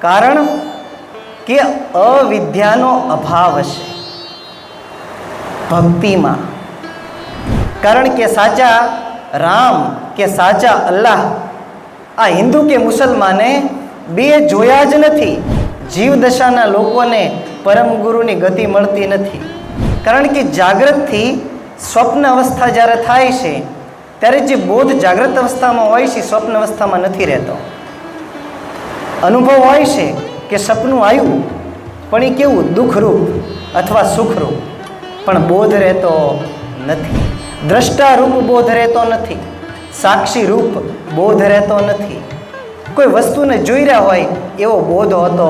કારણ કે અવિદ્યાનો અભાવ હશે ભક્તિમાં. કારણ કે સાચા રામ કે સાચા અલ્લાહ આ હિન્દુ કે મુસલમાને બે જોયા જ નથી. જીવદશાના લોકોને પરમ ગુરુની ગતિ મળતી નથી. કારણ કે જાગ્રતથી સ્વપ્ન અવસ્થા જ્યારે થાય છે ત્યારે જે બોધ જાગ્રત અવસ્થામાં હોય છે સ્વપ્ન અવસ્થામાં નથી રહેતો. અનુભવ હોય છે કે સપનું આવ્યું પણ એ કેવું દુઃખરૂપ અથવા સુખરૂપ, પણ બોધ રહેતો નથી. દ્રષ્ટારૂપ બોધ રહેતો નથી, સાક્ષી રૂપ બોધ રહેતો નથી. કોઈ વસ્તુને જોઈ રહ્યા હોય એવો બોધ હોતો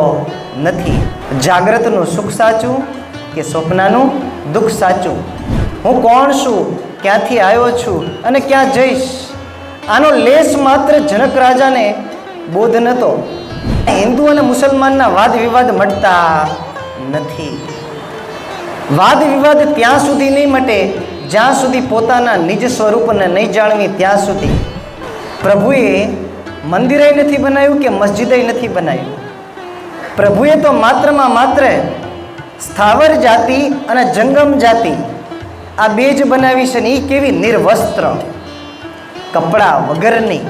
નથી. જાગ્રતનું સુખ સાચું કે સ્વપ્નનું દુઃખ સાચું? હું કોણ છું, ક્યાંથી આવ્યો છું અને ક્યાં જઈશ, આનો લેશ માત્ર જનક રાજાને બોધ નહોતો. હિન્દુ અને મુસલમાનના વાદ વિવાદ મટતા નથી. વાદ વિવાદ ત્યાં સુધી નહીં મટે જ્યાં સુધી પોતાના નિજ સ્વરૂપને નહીં જાણવી ત્યાં સુધી. પ્રભુએ મંદિરે નથી બનાવ્યું કે મસ્જિદે નથી બનાવ્યું. પ્રભુએ તો માત્રમાં માત્ર સ્થાવર જાતિ અને જંગમ જાતિ આ બે જ બનાવી છે ને એ કેવી નિર્વસ્ત્ર, કપડા વગરની.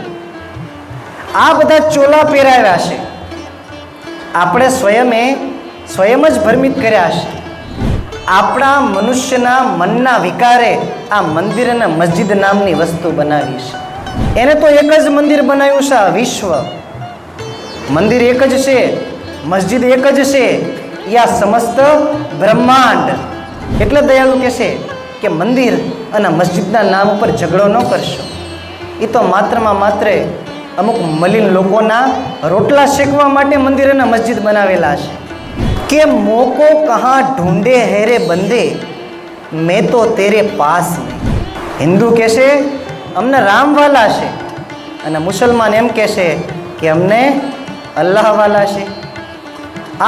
આ બધા ચોલા પહેરાવ્યા છે. આપણે સ્વયં જ ભ્રમિત કર્યા છે. આપણા મનુષ્યના મનના વિકારે આ મંદિર અને મસ્જિદ નામની વસ્તુ બનાવી છે. એને તો એક જ મંદિર બનાવ્યું છે આ વિશ્વ. મંદિર એક જ છે, મસ્જિદ એક જ છે, યા સમસ્ત બ્રહ્માંડ. એટલે દયાળુ કહેશે કે મંદિર અને મસ્જિદના નામ ઉપર ઝઘડો ન કરશો. એ તો માત્રમાં માત્ર અમુક મલિન લોકોના રોટલા શેકવા માટે મંદિર અને મસ્જિદ બનાવેલા છે. કે મોકો કહા ઢૂંઢે હેરે બંદે મેં તો તેરે પાસ નહીં. હિન્દુ કહેશે અમને રામવાલા છે અને મુસલમાન એમ કહેશે કે અમને અલ્લાહવાલા છે.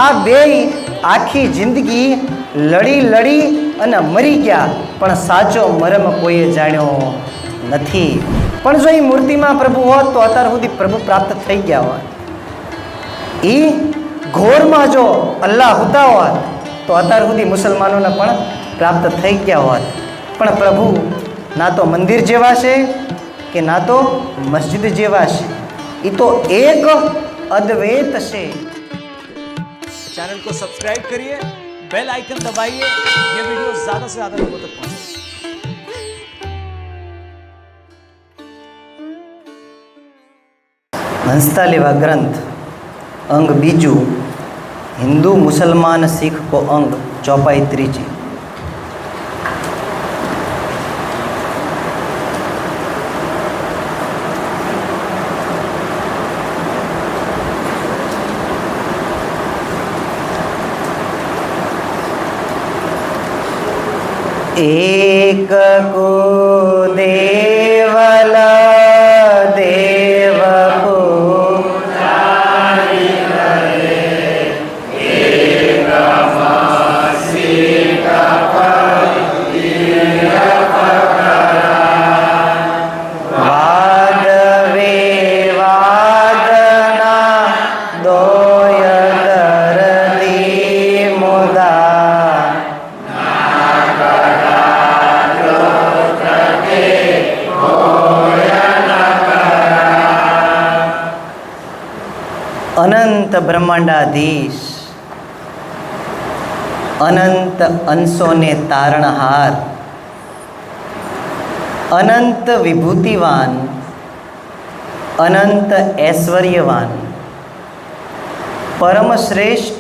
આ બે આખી જિંદગી લડી અને મરી ગયા, પણ સાચો મરમ કોઈએ જાણ્યો નથી. પણ જો એ મૂર્તિમાં પ્રભુ હોત તો અત્યાર સુધી પ્રભુ પ્રાપ્ત થઈ ગયા હોત. એ ઘોરમાં જો અલ્લાહ હોતા હોત તો અત્યાર સુધી મુસલમાનોને પણ પ્રાપ્ત થઈ ગયા હોત. પણ પ્રભુ ના તો મંદિર જેવા છે કે ના તો મસ્જિદ જેવા છે. એ તો એક અદ્વૈત છે. चैनल को सब्सक्राइब करिए, बेल आइकन दबाइए, ये वीडियो ज्यादा से ज्यादा लोगों तक पहुंचे. हंसता लेवा ग्रंथ अंग बीजू हिंदू मुसलमान सिख को अंग चौपाई त्रीजी. एक को देवल देव को वाद विवादना दोय दर्दी मुदा अनंत ब्रह्मांडाधीश अनंत अंशों ने तारणहार अनंत विभूतिवान अनंत ऐश्वर्यवान परम श्रेष्ठ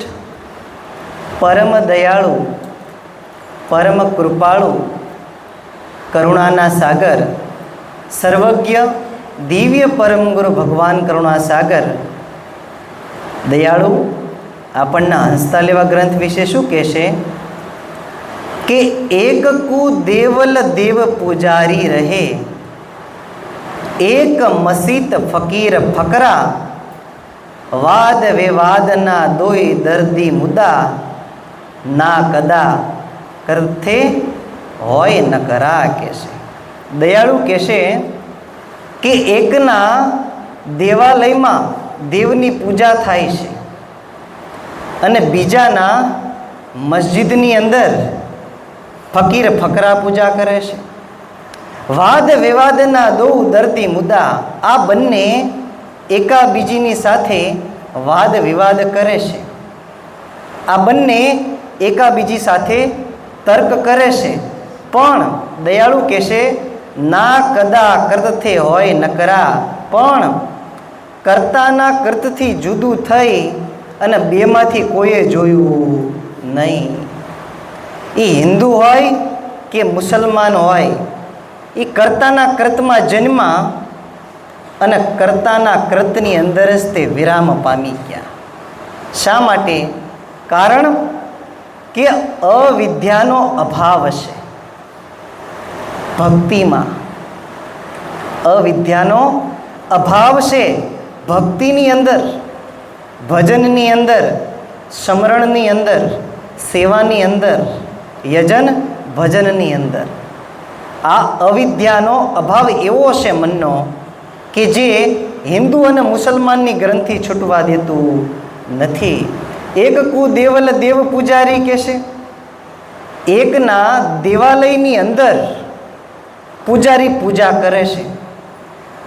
परम दयाळु परम कृपाळु करुणाना सागर सर्वज्ञ दिव्य परम गुरु भगवान करुणा सागर દયાળુ આપણના હંસતા લેવા ગ્રંથ વિશે શું કહેશે કે એક કુ દેવલ દેવ પૂજારી રહે, એક મસીત ફકીર ફકરા, વાદ વિવાદના દોય દર્દી મુદા, ના કદા કરથે હોય ન કરા. કહેશે દયાળુ કહેશે કે એકના દેવાલયમાં દેવની પૂજા થાય છે અને બીજાના મસ્જિદની અંદર ફકીર ફકરા પૂજા કરે છે. વાદ વિવાદના દો દર્દી મુદ્દા, આ બંને એકાબીજીની સાથે વાદ વિવાદ કરે છે. આ બંને એકાબીજી સાથે તર્ક કરે છે. પણ દયાળુ કહેશે ના કદા કર્તથે હોય નકરા, પણ કર્તાના કર્તથી જુદું થઈ અને બેમાંથી કોઈએ જોયું નહીં. એ હિન્દુ હોય કે મુસલમાન હોય, એ કર્તાના કર્તમાં જન્મા અને કર્તાના કર્તની અંદર જ તે વિરામ પામી ગયા. શા માટે? કારણ કે અવિદ્યાનો અભાવ હશે. ભક્તિમાં અવિદ્યાનો અભાવ છે. ભક્તિની અંદર, ભજનની અંદર, સ્મરણની અંદર, સેવાની અંદર, યજન ભજનની અંદર આ અવિદ્યાનો અભાવ એવો છે મનનો કે જે હિન્દુ અને મુસલમાનની ગ્રંથિ છૂટવા દેતું નથી. એક કુ દેવલ દેવ પૂજારી કહેશે, એકના દેવાલયની અંદર પૂજારી પૂજા કરે છે,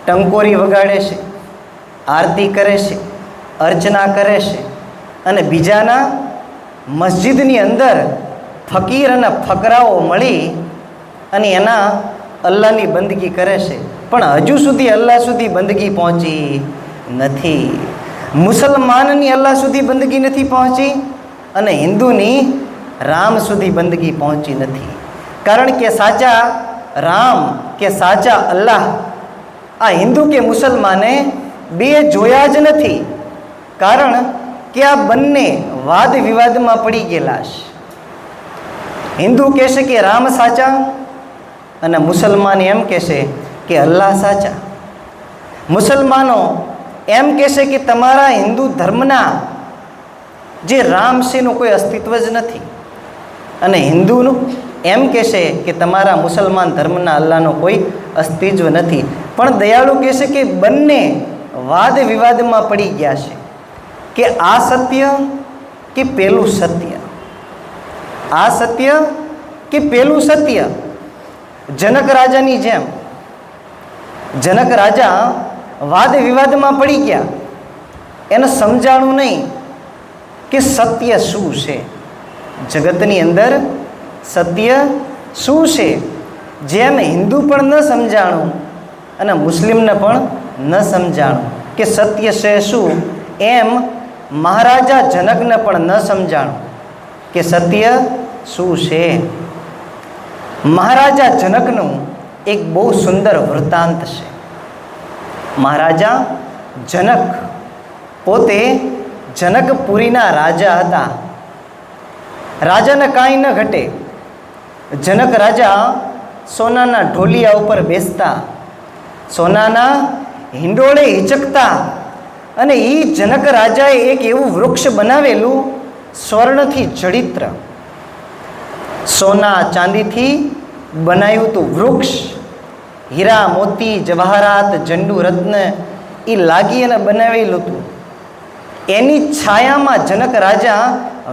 ટંકોરી વગાડે છે, આરતી કરે છે, અર્ચના કરે છે, અને બીજાના મસ્જિદની અંદર ફકીર અને ફકરાઓ મળી અને એના અલ્લાહની બંદગી કરે છે. પણ હજુ સુધી અલ્લાહ સુધી બંદગી પહોંચી નથી. મુસલમાનની અલ્લાહ સુધી બંદગી નથી પહોંચી અને હિન્દુની રામ સુધી બંદગી પહોંચી નથી. કારણ કે સાચા રામ કે સાચા અલ્લાહ આ હિન્દુ કે મુસલમાને બે જોયા જ નથી. કારણ કે આ બંને વાદ વિવાદમાં પડી ગયેલા છે. હિન્દુ કહેશે કે રામ સાચા અને મુસલમાન એમ કહેશે કે અલ્લાહ સાચા. મુસલમાનો એમ કહેશે કે તમારા હિન્દુ ધર્મના જે રામ છે એનું કોઈ અસ્તિત્વ જ નથી, અને હિન્દુનું એમ કહેશે કે તમારા મુસલમાન ધર્મના અલ્લાહનો કોઈ અસ્તિત્વ નથી. પણ દયાળુ કહેશે કે બંને વાદ વિવાદમાં પડી ગયા છે કે આ સત્ય કે પેલું સત્ય, આ સત્ય કે પેલું સત્ય. જનક રાજાની જેમ જનક રાજા વાદ વિવાદમાં પડી ગયા. એને સમજાણું નહીં કે સત્ય શું છે, જગતની અંદર સત્ય શું છે. જેમ હિન્દુ પણ ન સમજાણું અને મુસ્લિમને પણ ન સમજાણું કે સત્ય છે શું, એમ મહારાજા જનકને પણ ન સમજાણું કે સત્ય શું છે. મહારાજા જનકનું એક બહુ સુંદર વૃત્તાંત છે. મહારાજા જનક પોતે જનકપુરીના રાજા હતા. રાજાને કાંઈ ન ઘટે. જનક રાજા સોનાના ઢોલિયા ઉપર બેસતા, સોનાના હિંડોળે હિચકતા, અને એ જનક રાજાએ એક એવું વૃક્ષ બનાવેલું સ્વર્ણથી જડિત્ર, સોના ચાંદીથી બનાવ્યું હતું વૃક્ષ. હીરા મોતી જવાહરાત જંડુ રત્ન એ લાગી અને બનાવેલું હતું. એની છાયામાં જનક રાજા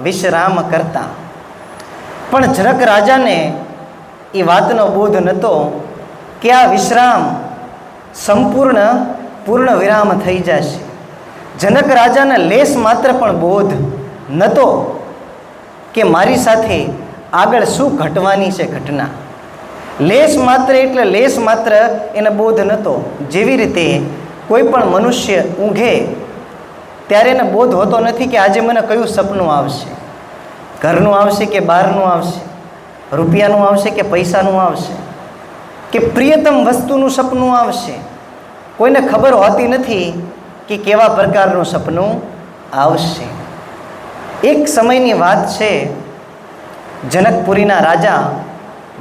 વિશ્રામ કરતા. પણ જનક રાજાને એ વાતનો બોધ નહોતો કે આ વિશ્રામ પૂર્ણ વિરામ થઈ જશે. જનક રાજાને લેશ માત્ર પણ બોધ નહોતો કે મારી સાથે આગળ શું ઘટવાની છે ઘટના. લેશ માત્ર એટલે લેશ માત્ર એને બોધ નહોતો. જેવી રીતે કોઈ પણ મનુષ્ય ઊંઘે ત્યારે એને બોધ હોતો નથી કે આજે મને કયું સપનું આવશે, ઘરનું આવશે કે બહારનું આવશે, રૂપિયાનું આવશે કે પૈસાનું આવશે, કે પ્રિયતમ વસ્તુનું સપનું આવશે. કોઈને ખબર હોતી નથી કે કેવા પ્રકારનું સપનું આવશે. એક સમયની વાત છે, જનકપુરીના રાજા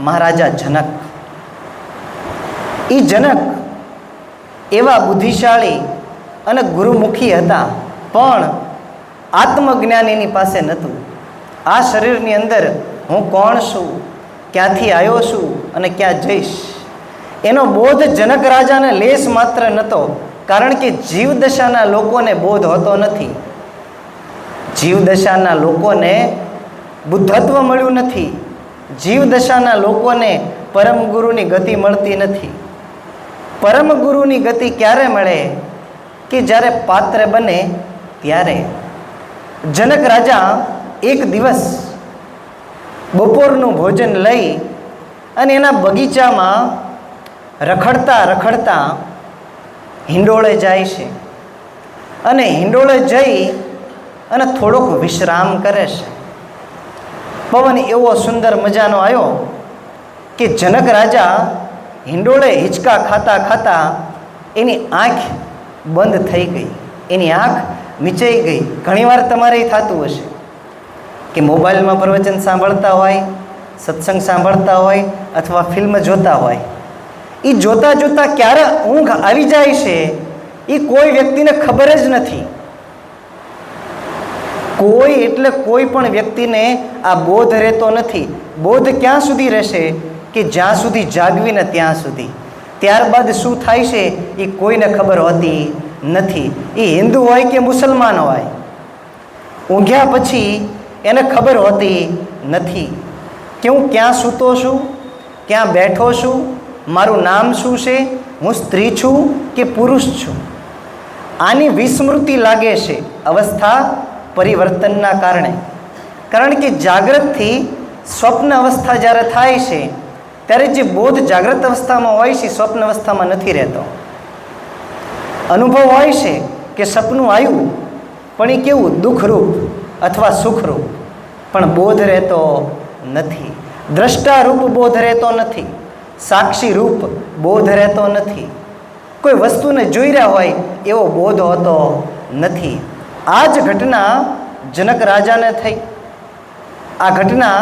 મહારાજા જનક. એ જનક એવા બુદ્ધિશાળી અને ગુરુમુખી હતા, પણ આત્મજ્ઞાન એની પાસે નહોતું. આ શરીરની અંદર હું કોણ છું, ક્યાંથી આવ્યો છું અને ક્યાં જઈશ, એનો બોધ જનક રાજાને લેશ માત્ર નહોતો. કારણ કે જીવદશાના લોકોને બોધ હોતો નથી. જીવદશાના લોકોને બુદ્ધત્વ મળ્યું નથી. જીવદશાના લોકોને પરમ ગુરુની ગતિ મળતી નથી. પરમ ગુરુની ગતિ ક્યારે મળે? કે જ્યારે પાત્ર બને ત્યારે. જનક રાજા એક દિવસ બપોરનું ભોજન લઈ અને એના બગીચામાં રખડતા રખડતા હિંડોળે જાય છે. અને હિંડોળે જઈ અને થોડોક વિશ્રામ કરે છે. પવન એવો સુંદર મજાનો આવ્યો કે જનક રાજા હિંડોળે હિંચકા ખાતા ખાતા એની આંખ બંધ થઈ ગઈ, એની આંખ મીચાઈ ગઈ. ઘણીવાર તમારે એ થતું હશે કે મોબાઈલમાં પ્રવચન સાંભળતા હોય, સત્સંગ સાંભળતા હોય અથવા ફિલ્મ જોતા હોય, એ જોતાં જોતાં ક્યારે ઊંઘ આવી જાય છે એ કોઈ વ્યક્તિને ખબર જ નથી. કોઈ એટલે કોઈ પણ વ્યક્તિને આ બોધ રહેતો નથી. બોધ ક્યાં સુધી રહેશે? કે જ્યાં સુધી જાગવીને ત્યાં સુધી. ત્યારબાદ શું થાય છે એ કોઈને ખબર હોતી નથી. એ હિન્દુ હોય કે મુસલમાન હોય, ઊંઘ્યા પછી એને ખબર હોતી નથી કે હું ક્યાં સૂતો છું, ક્યાં બેઠો છું, મારું નામ શું છે, હું સ્ત્રી છું કે પુરુષ છું. આની વિસ્મૃતિ લાગે છે અવસ્થા પરિવર્તનના કારણે. કારણ કે જાગ્રતથી સ્વપ્ન અવસ્થા જ્યારે થાય છે ત્યારે જે બોધ જાગ્રત અવસ્થામાં હોય છે સ્વપ્ન અવસ્થામાં નથી રહેતો. અનુભવ હોય છે કે સપનું આવ્યું પણ એ કેવું દુઃખરૂપ અથવા સુખરૂપ, પણ બોધ રહેતો નથી. દ્રષ્ટા રૂપ બોધ રહેતો નથી, સાક્ષી રૂપ બોધ રહેતો નથી. કોઈ વસ્તુને જોઈ રહ્યા હોય એવો બોધ હોતો નથી. આ જ ઘટના જનક રાજાને થઈ. આ ઘટના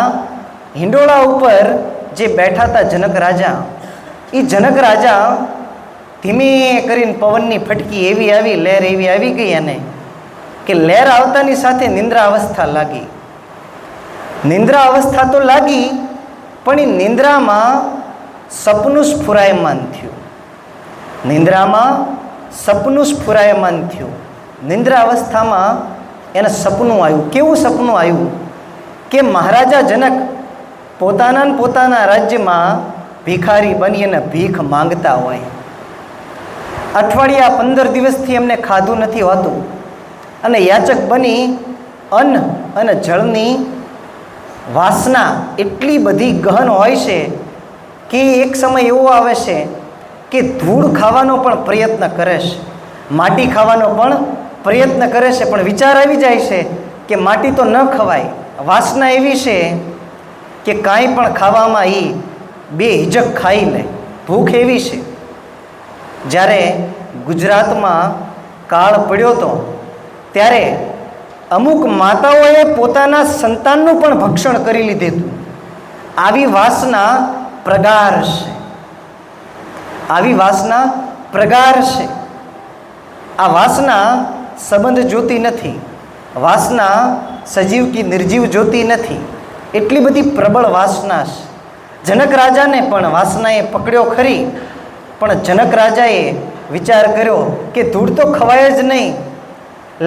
હિંડોળા ઉપર જે બેઠા હતા જનક રાજા, એ જનક રાજા ધીમે કરીને પવનની ફટકી એવી આવી, લહેર એવી આવી ગઈ અને કે લહેર આવતાની સાથે નિંદ્રા અવસ્થા લાગી. નિંદ્રા અવસ્થા તો લાગી પણ એ નિંદ્રામાં સપનું સ્ફુરાયમાન થયું. નિંદ્રામાં સપનું સ્ફુરાયમાન થયું. નિંદ્રા અવસ્થામાં એને સપનું આવ્યું. કેવું સપનું આવ્યું? કે મહારાજા જનક પોતાના રાજ્યમાં ભિખારી બની અને ભીખ માંગતા હોય. અઠવાડિયા 15 દિવસથી એમને ખાધું નથી હોતું અને યાચક બની અન્ન અને જળની વાસના એટલી બધી ગહન હોય છે કે એક સમય એવો આવે છે કે ધૂળ ખાવાનો પણ પ્રયત્ન કરે છે, માટી ખાવાનો પણ પ્રયત્ન કરે છે, પણ વિચાર આવી જાય છે કે માટી તો ન ખવાય. વાસના એવી છે કે કાંઈ પણ ખાવામાં એ બે હિજક ખાઈ લે. ભૂખ એવી છે. જ્યારે ગુજરાતમાં કાળ પડ્યો હતો ત્યારે અમુક માતાઓએ પોતાના સંતાનનું પણ ભક્ષણ કરી લીધું હતું. આવી વાસના પ્રગાર છે. આવી વાસના પ્રગાર છે. આ વાસના સંબંધ જોતી નથી. વાસના સજીવ કે નિર્જીવ જોતી નથી. એટલી બધી પ્રબળ વાસના છે. જનક રાજાને પણ વાસનાએ પકડ્યો ખરી, પણ જનક રાજાએ વિચાર કર્યો કે ધૂળ તો ખવાય જ નહીં,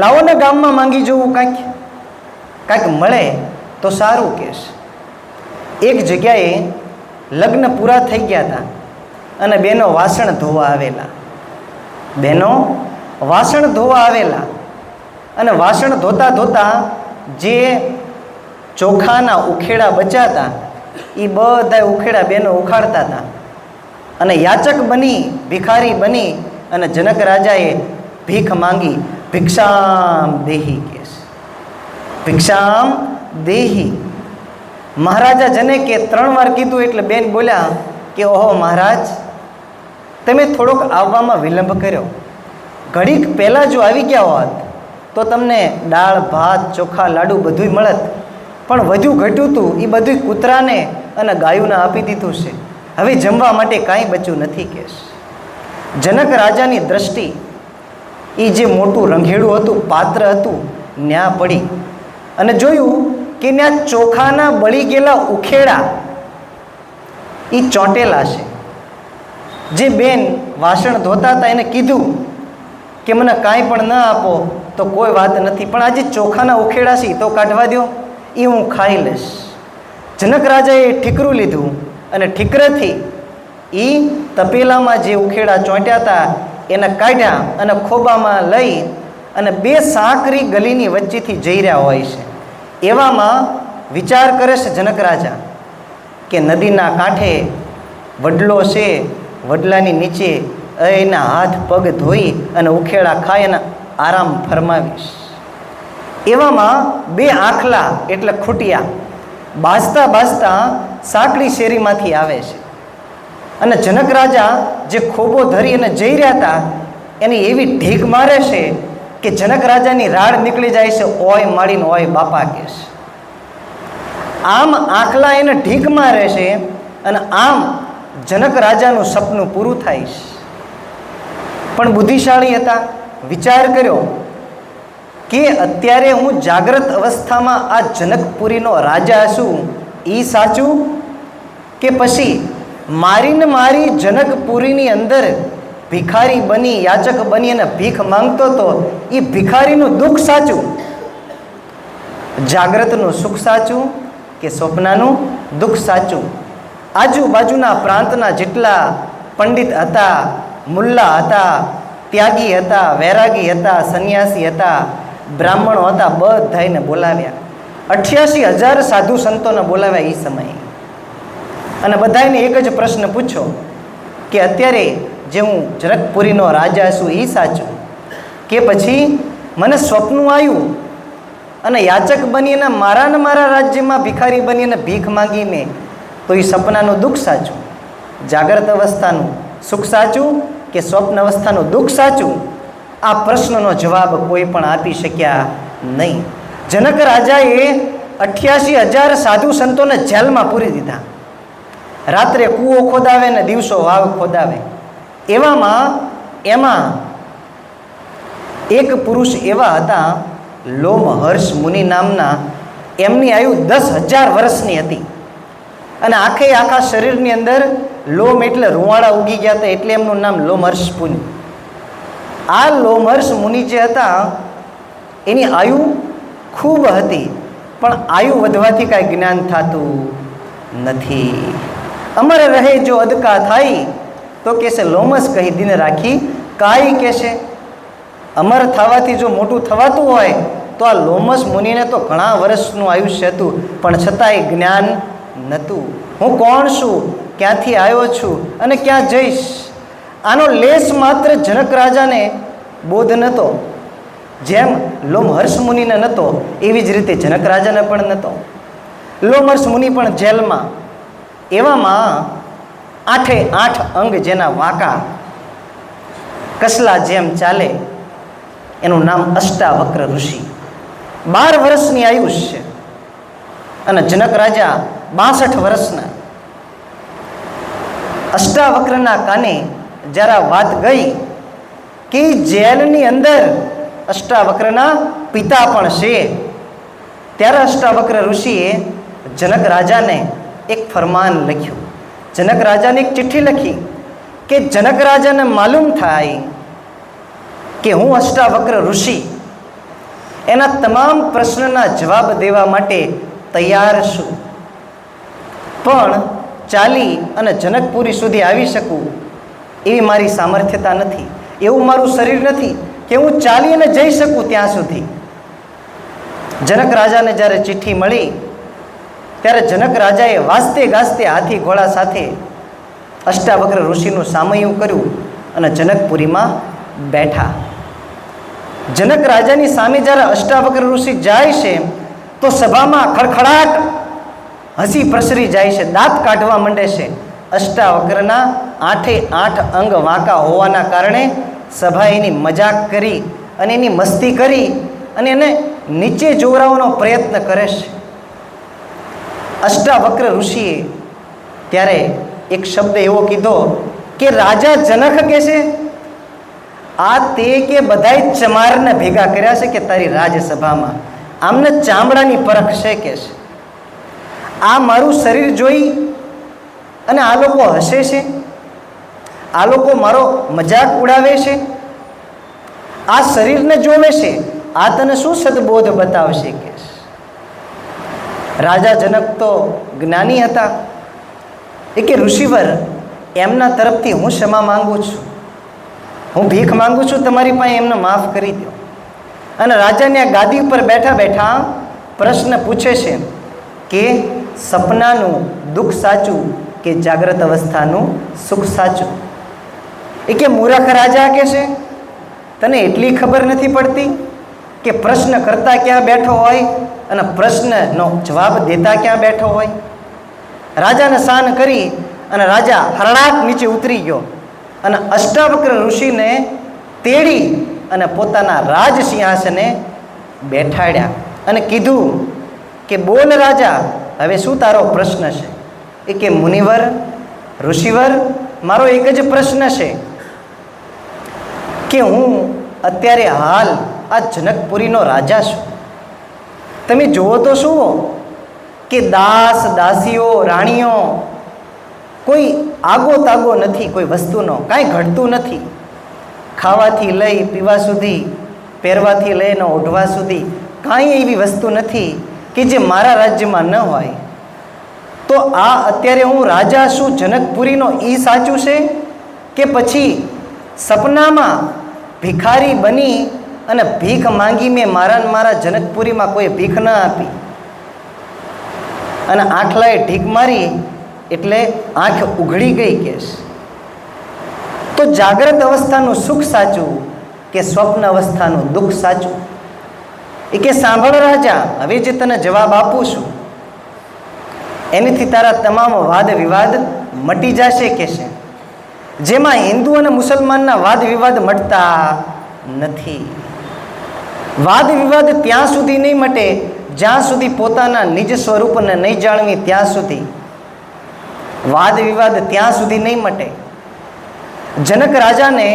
લાવો ને ગામમાં માંગી જવું, કાંઈક મળે તો સારું. કહેશ એક જગ્યાએ લગ્ન પૂરા થઈ ગયા હતા અને બેનો વાસણ ધોવા આવેલા. બેનો વાસણ ધોવા આવેલા અને વાસણ ધોતા ધોતા જે ચોખાના ઉખેડા બચાતા એ બધા ઉખેડા બેનો ઉખાડતા હતા. અને યાચક બની, ભિખારી બની અને જનક રાજાએ ભીખ માંગી. ભિક્ષામ દેહી કેસ, ભિક્ષામ દેહી. મહારાજા જનકે 3 વાર કીધું એટલે બેન બોલ્યા કે ઓહો મહારાજ, તમે થોડોક આવવામાં વિલંબ કર્યો. ઘડીક પહેલાં જો આવી ગયા હોત તો તમને દાળ ભાત ચોખા લાડુ બધુંય મળત, પણ વધુ ઘટ્યું હતું એ બધું કૂતરાને અને ગાયોને આપી દીધું છે. હવે જમવા માટે કાંઈ બચ્યું નથી. કેશ જનક રાજાની દ્રષ્ટિ એ જે મોટું રંઘેડું હતું, પાત્ર હતું, ન્યા પડી અને જોયું કે ત્યાં ચોખાના બળી ગયેલા ઉખેડા એ ચોંટેલા છે. જે બેન વાસણ ધોતા હતા એને કીધું કે મને કાંઈ પણ ન આપો તો કોઈ વાત નથી, પણ આજે ચોખાના ઉખેડા છે તો કાઢવા દો, એ હું ખાઈ લઈશ. જનક રાજાએ ઠીકરું લીધું અને ઠીકરેથી એ તપેલામાં જે ઉખેડા ચોંટ્યા હતા એને કાઢ્યા અને ખોબામાં લઈ અને બે સાંકરી ગલીની વચ્ચેથી જઈ રહ્યા હોય છે. એવામાં વિચાર કરે છે જનક રાજા કે નદીના કાંઠે વડલો છે, વડલાની નીચે એના હાથ પગ ધોઈ અને ઉખેડા ખાઈ અને આરામ ફરમાવીશ. એવામાં બે આખલા એટલે ખૂટિયા બાજતા બાજતા સાંકડી શેરીમાંથી આવે છે અને જનક રાજા જે ખોબો ધરી અને જઈ રહ્યા હતા એની એવી ઢીક મારે છે કે જનક રાજાની રાડ નીકળી જાય છે, ઓય માડીને ઓય બાપા કહે છે. આમ આખલા એને ઢીક મારે છે અને આમ જનક રાજાનું સપનું પૂરું થાય છે. પણ બુદ્ધિશાળી હતા, વિચાર કર્યો કે અત્યારે હું જાગ્રત અવસ્થામાં આ જનકપુરીનો રાજા છું એ સાચું, કે પછી મારીને મારી જનકપુરીની અંદર ભિખારી બની યાચક બની અને ભીખ માંગતો હતો એ ભિખારીનું દુઃખ સાચું, જાગ્રતનું સુખ સાચું કે સ્વપ્નાનું દુઃખ સાચું. આજુબાજુના પ્રાંતના જેટલા પંડિત હતા, મુલ્લા હતા, ત્યાગી હતા, વૈરાગી હતા, સંન્યાસી હતા, બ્રાહ્મણો હતા, બધાને બોલાવ્યા. 88,000 સાધુ સંતોને બોલાવ્યા એ સમયે અને બધાને એક જ પ્રશ્ન પૂછ્યો કે અત્યારે જે હું જનકપુરીનો રાજા છું એ સાચું, કે પછી મને સ્વપ્નું આવ્યું અને યાચક બનીને મારા રાજ્યમાં ભિખારી બનીને ભીખ માંગીને, તો એ સપનાનું દુઃખ સાચું, જાગ્રત અવસ્થાનું સુખ સાચું કે સ્વપ્ન અવસ્થાનું દુઃખ સાચું? આ પ્રશ્નનો જવાબ કોઈ પણ આપી શક્યા નહીં. જનક રાજાએ 88,000 સાધુ સંતોને જેલમાં પૂરી દીધા. રાત્રે કૂવો ખોદાવે ને દિવસો વાવ ખોદાવે. એમાં એક પુરુષ એવા હતા, લોમહર્ષ મુનિ નામના, એમની આયુ 10,000 વર્ષની હતી અને આખા શરીરની અંદર લોમ એટલે રૂવાડા ઉગી ગયા હતા, એટલે એમનું નામ લોમહર્ષ મુનિ. આ લોમહર્ષ મુનિ જે હતા એની આયુ ખૂબ હતી, પણ આયુ વધવાથી કાંઈ જ્ઞાન થતું નથી. અમર રહે જો અદકા થાય તો કહેશે લોમસ કહી દિન રાખી કાંઈ કહેશે. અમર થવાથી જો મોટું થવાતું હોય તો આ લોમસ મુનિને તો ઘણા વર્ષનું આયુષ્ય હતું, પણ છતાંય જ્ઞાન નહોતું. હું કોણ છું, ક્યાંથી આવ્યો છું અને ક્યાં જઈશ, આનો લેશ માત્ર જનક રાજાને બોધ નહોતો. જેમ લોમહર્ષ મુનિને નહોતો એવી જ રીતે જનક રાજાને પણ નહોતો. લોમહર્ષ મુનિ પણ જેલમાં. એવામાં 8 અંગ જેના વાંકા કસલા જેમ ચાલે, એનું નામ અષ્ટાવક્ર ઋષિ. 12 વર્ષની આયુષ્ય અને જનક રાજા 62 વર્ષના. અષ્ટાવક્રના કાને જરા વાત ગઈ કે જેલની અંદર અષ્ટાવક્રના પિતા પણ છે, ત્યારે અષ્ટાવક્ર ઋષિએ જનક રાજાને એક ફરમાન લખ્યું, જનક રાજાને એક ચિઠ્ઠી લખી કે જનક રાજાને માલુમ થાય કે હું અષ્ટાવક્ર ઋષિ એના તમામ પ્રશ્નના જવાબ દેવા માટે તૈયાર છું, પણ ચાલી અને જનકપુરી સુધી આવી શકું એવી મારી સામર્થ્યતા નથી, એવું મારું શરીર નથી કે હું ચાલી અને જઈ શકું ત્યાં સુધી. જનક રાજાને જ્યારે ચિઠ્ઠી મળી ત્યારે જનક રાજાએ વાજતે ગાજતે હાથી ઘોડા સાથે અષ્ટાવક્ર ઋષિનું સામયું કર્યું અને જનકપુરીમાં બેઠા. જનક રાજાની સામે જ્યારે અષ્ટાવક્ર ઋષિ જાય છે તો સભામાં ખડખડાટ હસી પ્રસરી જાય છે, દાંત કાઢવા માંડે છે. અષ્ટાવક્રના 8 અંગ વાંકા હોવાના કારણે સભા એની મજાક કરી અને એની મસ્તી કરી અને એને નીચે જોવરાવવાનો પ્રયત્ન કરે છે. અષ્ટાવક્ર ઋષિએ ત્યારે એક શબ્દ એવો કીધો કે રાજા જનક કહે છે, આ તે કે બધાય ચમારને ભેગા કર્યા છે કે તારી રાજસભામાં, આમને ચામડાની પરખ છે કે છે. આ મારું શરીર જોઈ અને આ લોકો હસે છે, આ લોકો મારો મજાક ઉડાવે છે, આ શરીરને જોવે છે, આ તને શું સદબોધ બતાવશે કે? રાજા જનક તો જ્ઞાની હતા. એ કે ઋષિવર, એમના તરફથી હું ક્ષમા માંગુ છું, હું ભીખ માંગુ છું તમારી પાસે, એમને માફ કરી દો. અને રાજાને આ ગાદી ઉપર બેઠા બેઠા પ્રશ્ન પૂછે છે કે સપનાનું દુઃખ સાચું કે જાગ્રત અવસ્થાનું સુખ સાચું? એ કે મૂર્ખ રાજા કે છે, તને એટલી ખબર નથી પડતી કે પ્રશ્ન કરતા ક્યાં બેઠો હોય અને પ્રશ્નનો જવાબ દેતા ક્યાં બેઠો હોય? રાજાને શાન કરી અને રાજા હરણાટ નીચે ઉતરી ગયો અને અષ્ટાવક્ર ઋષિને તેડી અને પોતાના રાજ સિંહાસને બેઠાડ્યા અને કીધું કે બોલ રાજા, હવે શું તારો પ્રશ્ન છે? એ કે મુનિવર, ઋષિવર, મારો એક જ પ્રશ્ન છે કે હું અત્યારે હાલ આ જનકપુરીનો રાજા છું. તમે જુઓ તો શું કે દાસ દાસીઓ રાણીઓ કોઈ આગો તાગો નથી, કોઈ વસ્તુનો કાંઈ ઘટતું નથી. ખાવાથી લઈ પીવા સુધી, પહેરવાથી લઈને ઓઢવા સુધી કાંઈ એવી વસ્તુ નથી કે જે મારા રાજ્યમાં ન હોય. તો આ અત્યારે હું રાજા છું જનકપુરીનો, એ સાચું છે કે પછી સપનામાં ભિખારી બની અને ભીખ માંગી મેં મારા જનકપુરીમાં કોઈ ભીખ ન આપી અને આંખલાએ ઢીક મારી એટલે આંખ ઉઘડી ગઈ કેસ? તો જાગ્રત અવસ્થાનું સુખ સાચું કે સ્વપ્ન અવસ્થાનું દુઃખ સાચું? એ કે સાંભળ રાજા, હવે જે તને જવાબ આપું છું એનીથી તારા તમામ વાદ વિવાદ મટી જશે કે છે, જેમાં હિન્દુ અને મુસલમાનના વાદ વિવાદ મટતા નથી. વાદ વિવાદ ત્યાં સુધી નહીં મટે જ્યાં સુધી પોતાના નિજ સ્વરૂપને નહીં જાણવી, ત્યાં સુધી વાદ વિવાદ ત્યાં સુધી નહીં મટે. જનક રાજાને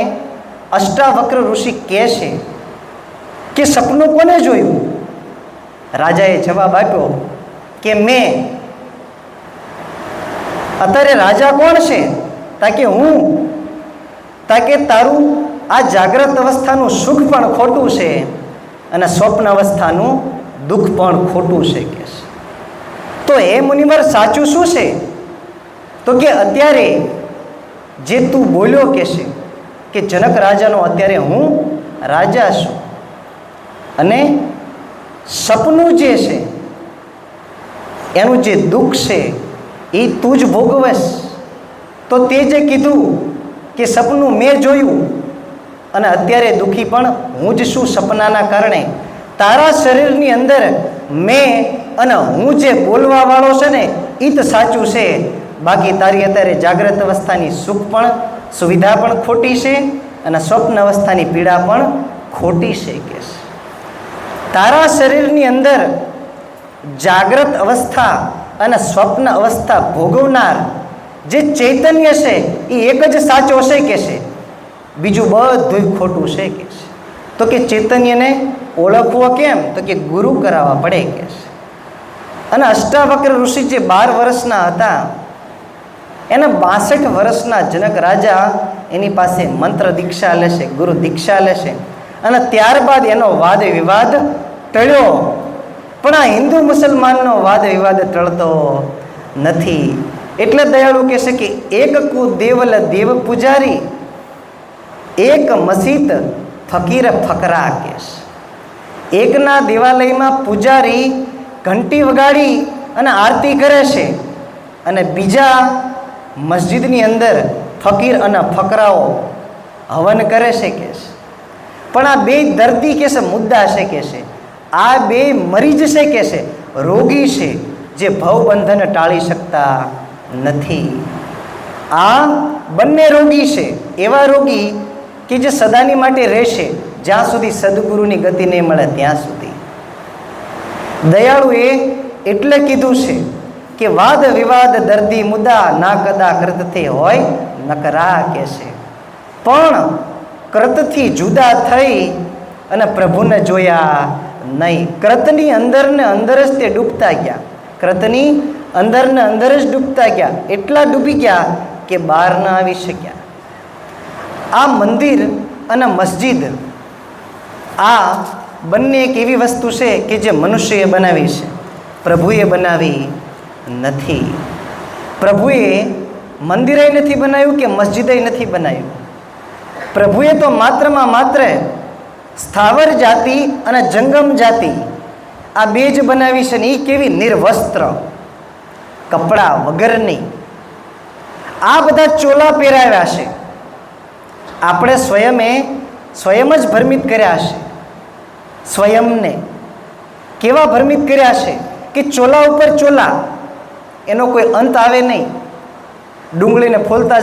અષ્ટાવક્ર ઋષિ કહે છે કે સપનું કોને જોયું? રાજાએ જવાબ આપ્યો કે મેં. અત્યારે રાજા કોણ છે? તાકે હું. તાકે તારું આ જાગ્રત અવસ્થાનું સુખ પણ ખોટું છે અને સ્વપ્ન અવસ્થાનું દુઃખ પણ ખોટું છે કે? તો એ મુનિવર સાચું શું છે? તો કે અત્યારે જે તું બોલ્યો કે છે કે જનક રાજાનો અત્યારે હું રાજા છું અને સપનું જે છે એનું જે દુઃખ છે એ તું જ ભોગવશ. તો તે જે કીધું કે સપનું મેં જોયું અને અત્યારે દુઃખી પણ હું જ છું સપનાના કારણે, તારા શરીરની અંદર મેં અને હું જે બોલવા વાળો છે ને એ જ સાચું છે. બાકી તારી અત્યારે જાગ્રત અવસ્થાની સુખ પણ સુવિધા પણ ખોટી છે અને સ્વપ્ન અવસ્થાની પીડા પણ ખોટી છે કે? તારા શરીરની અંદર જાગ્રત અવસ્થા અને સ્વપ્ન અવસ્થા ભોગવનાર જે ચૈતન્ય છે એ એક જ સાચો છે કે છે, બીજું બધું ખોટું છે કે છે? તો કે ચૈતન્યને ઓળખવો કેમ? તો કે ગુરુ કરાવવા પડે કે છે. અને અષ્ટાવક્ર ઋષિ જે 12 વર્ષના હતા એને 62 વર્ષના જનક રાજા એની પાસે મંત્ર દીક્ષા લેશે, ગુરુ દીક્ષા લેશે અને ત્યારબાદ એનો વાદ વિવાદ ટળ્યો. પણ આ હિન્દુ મુસલમાનનો વાદ વિવાદ ટળતો નથી. એટલે દયાળુ કહે છે કે એક કુ દેવલ દેવ પૂજારી, એક મસ્જિદ ફકીર ફકરા કે છે. એકના દેવાલયમાં પૂજારી ઘંટી વગાડી અને આરતી કરે છે અને બીજા મસ્જિદની અંદર ફકીર અને ફકરાઓ હવન કરે છે કે છે. પણ આ બે દર્દી કે છે, મુદ્દા છે કે છે, આ બે મરીજ છે કે છે, રોગી છે જે ભવબંધન ટાળી શકતા નથી. આ બંને રોગી છે, એવા રોગી કે જે સદાની માટે રહેશે જ્યાં સુધી સદગુરુની ગતિ નહીં મળે ત્યાં સુધી. દયાળુએ એટલે કીધું છે કે વાદ વિવાદ દર્દી મુદ્દા ના કદા કૃતથી હોય નકરા કે છે. પણ કૃતથી જુદા થઈ અને પ્રભુને જોયા નહીં. કૃતની અંદર ને અંદર જ તે ડૂબતા ગયા, કૃતની અંદર ને અંદર જ ડૂબતા ગયા, એટલા ડૂબી ગયા કે બહાર ના આવી શક્યા. આ મંદિર અને મસ્જિદ આ બંને એક એવી વસ્તુ છે કે જે મનુષ્યએ બનાવી છે, પ્રભુએ બનાવી નથી. પ્રભુએ મંદિરે નથી બનાવ્યું કે મસ્જિદે નથી બનાવ્યું. પ્રભુએ તો માત્રમાં માત્ર સ્થાવર જાતિ અને જંગમ જાતિ આ બે જ બનાવી છે. ને એ કેવી નિર્વસ્ત્ર, કપડાં વગરની. આ બધા ચોલા પહેરાવ્યા છે. આપણે સ્વયં જ ભ્રમિત કર્યા છે. સ્વયંને કેવા ભ્રમિત કર્યા છે કે ચોલા ઉપર ચોલા, એનો કોઈ અંત આવે નહીં. ડુંગળીને ફોલતા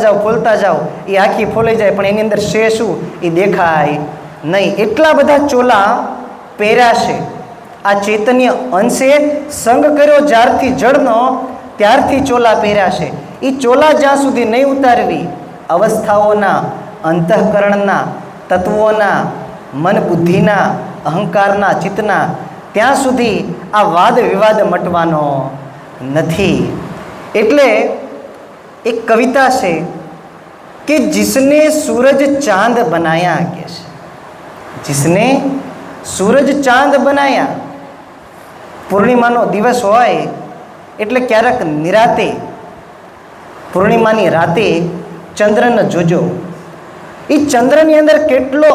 જાઓ એ આખી ફોલાઈ જાય, પણ એની અંદર છે શું એ દેખાય નહીં. એટલા બધા ચોલા પહેર્યા છે. આ ચૈતન્ય અંશે સંગ કર્યો જ્યારથી જળનો, ત્યારથી ચોલા પહેર્યા છે. એ ચોલા જ્યાં સુધી નહીં ઉતારવી, અવસ્થાઓના, અંતઃકરણના, તત્વોના, મન બુદ્ધિના, અહંકારના, ચિત્તના, ત્યાં સુધી આ વાદ વિવાદ મટવાનો નથી. એટલે એક કવિતા છે કે जिसने सूरज चांद बनाया, કે છે जिसने सूरज चांद बनाया. પૂર્ણિમાનો દિવસ હોય એટલે ક્યારેક નિરાતે, પૂર્ણિમાની રાતે ચંદ્રને જોજો. એ ચંદ્રની અંદર કેટલો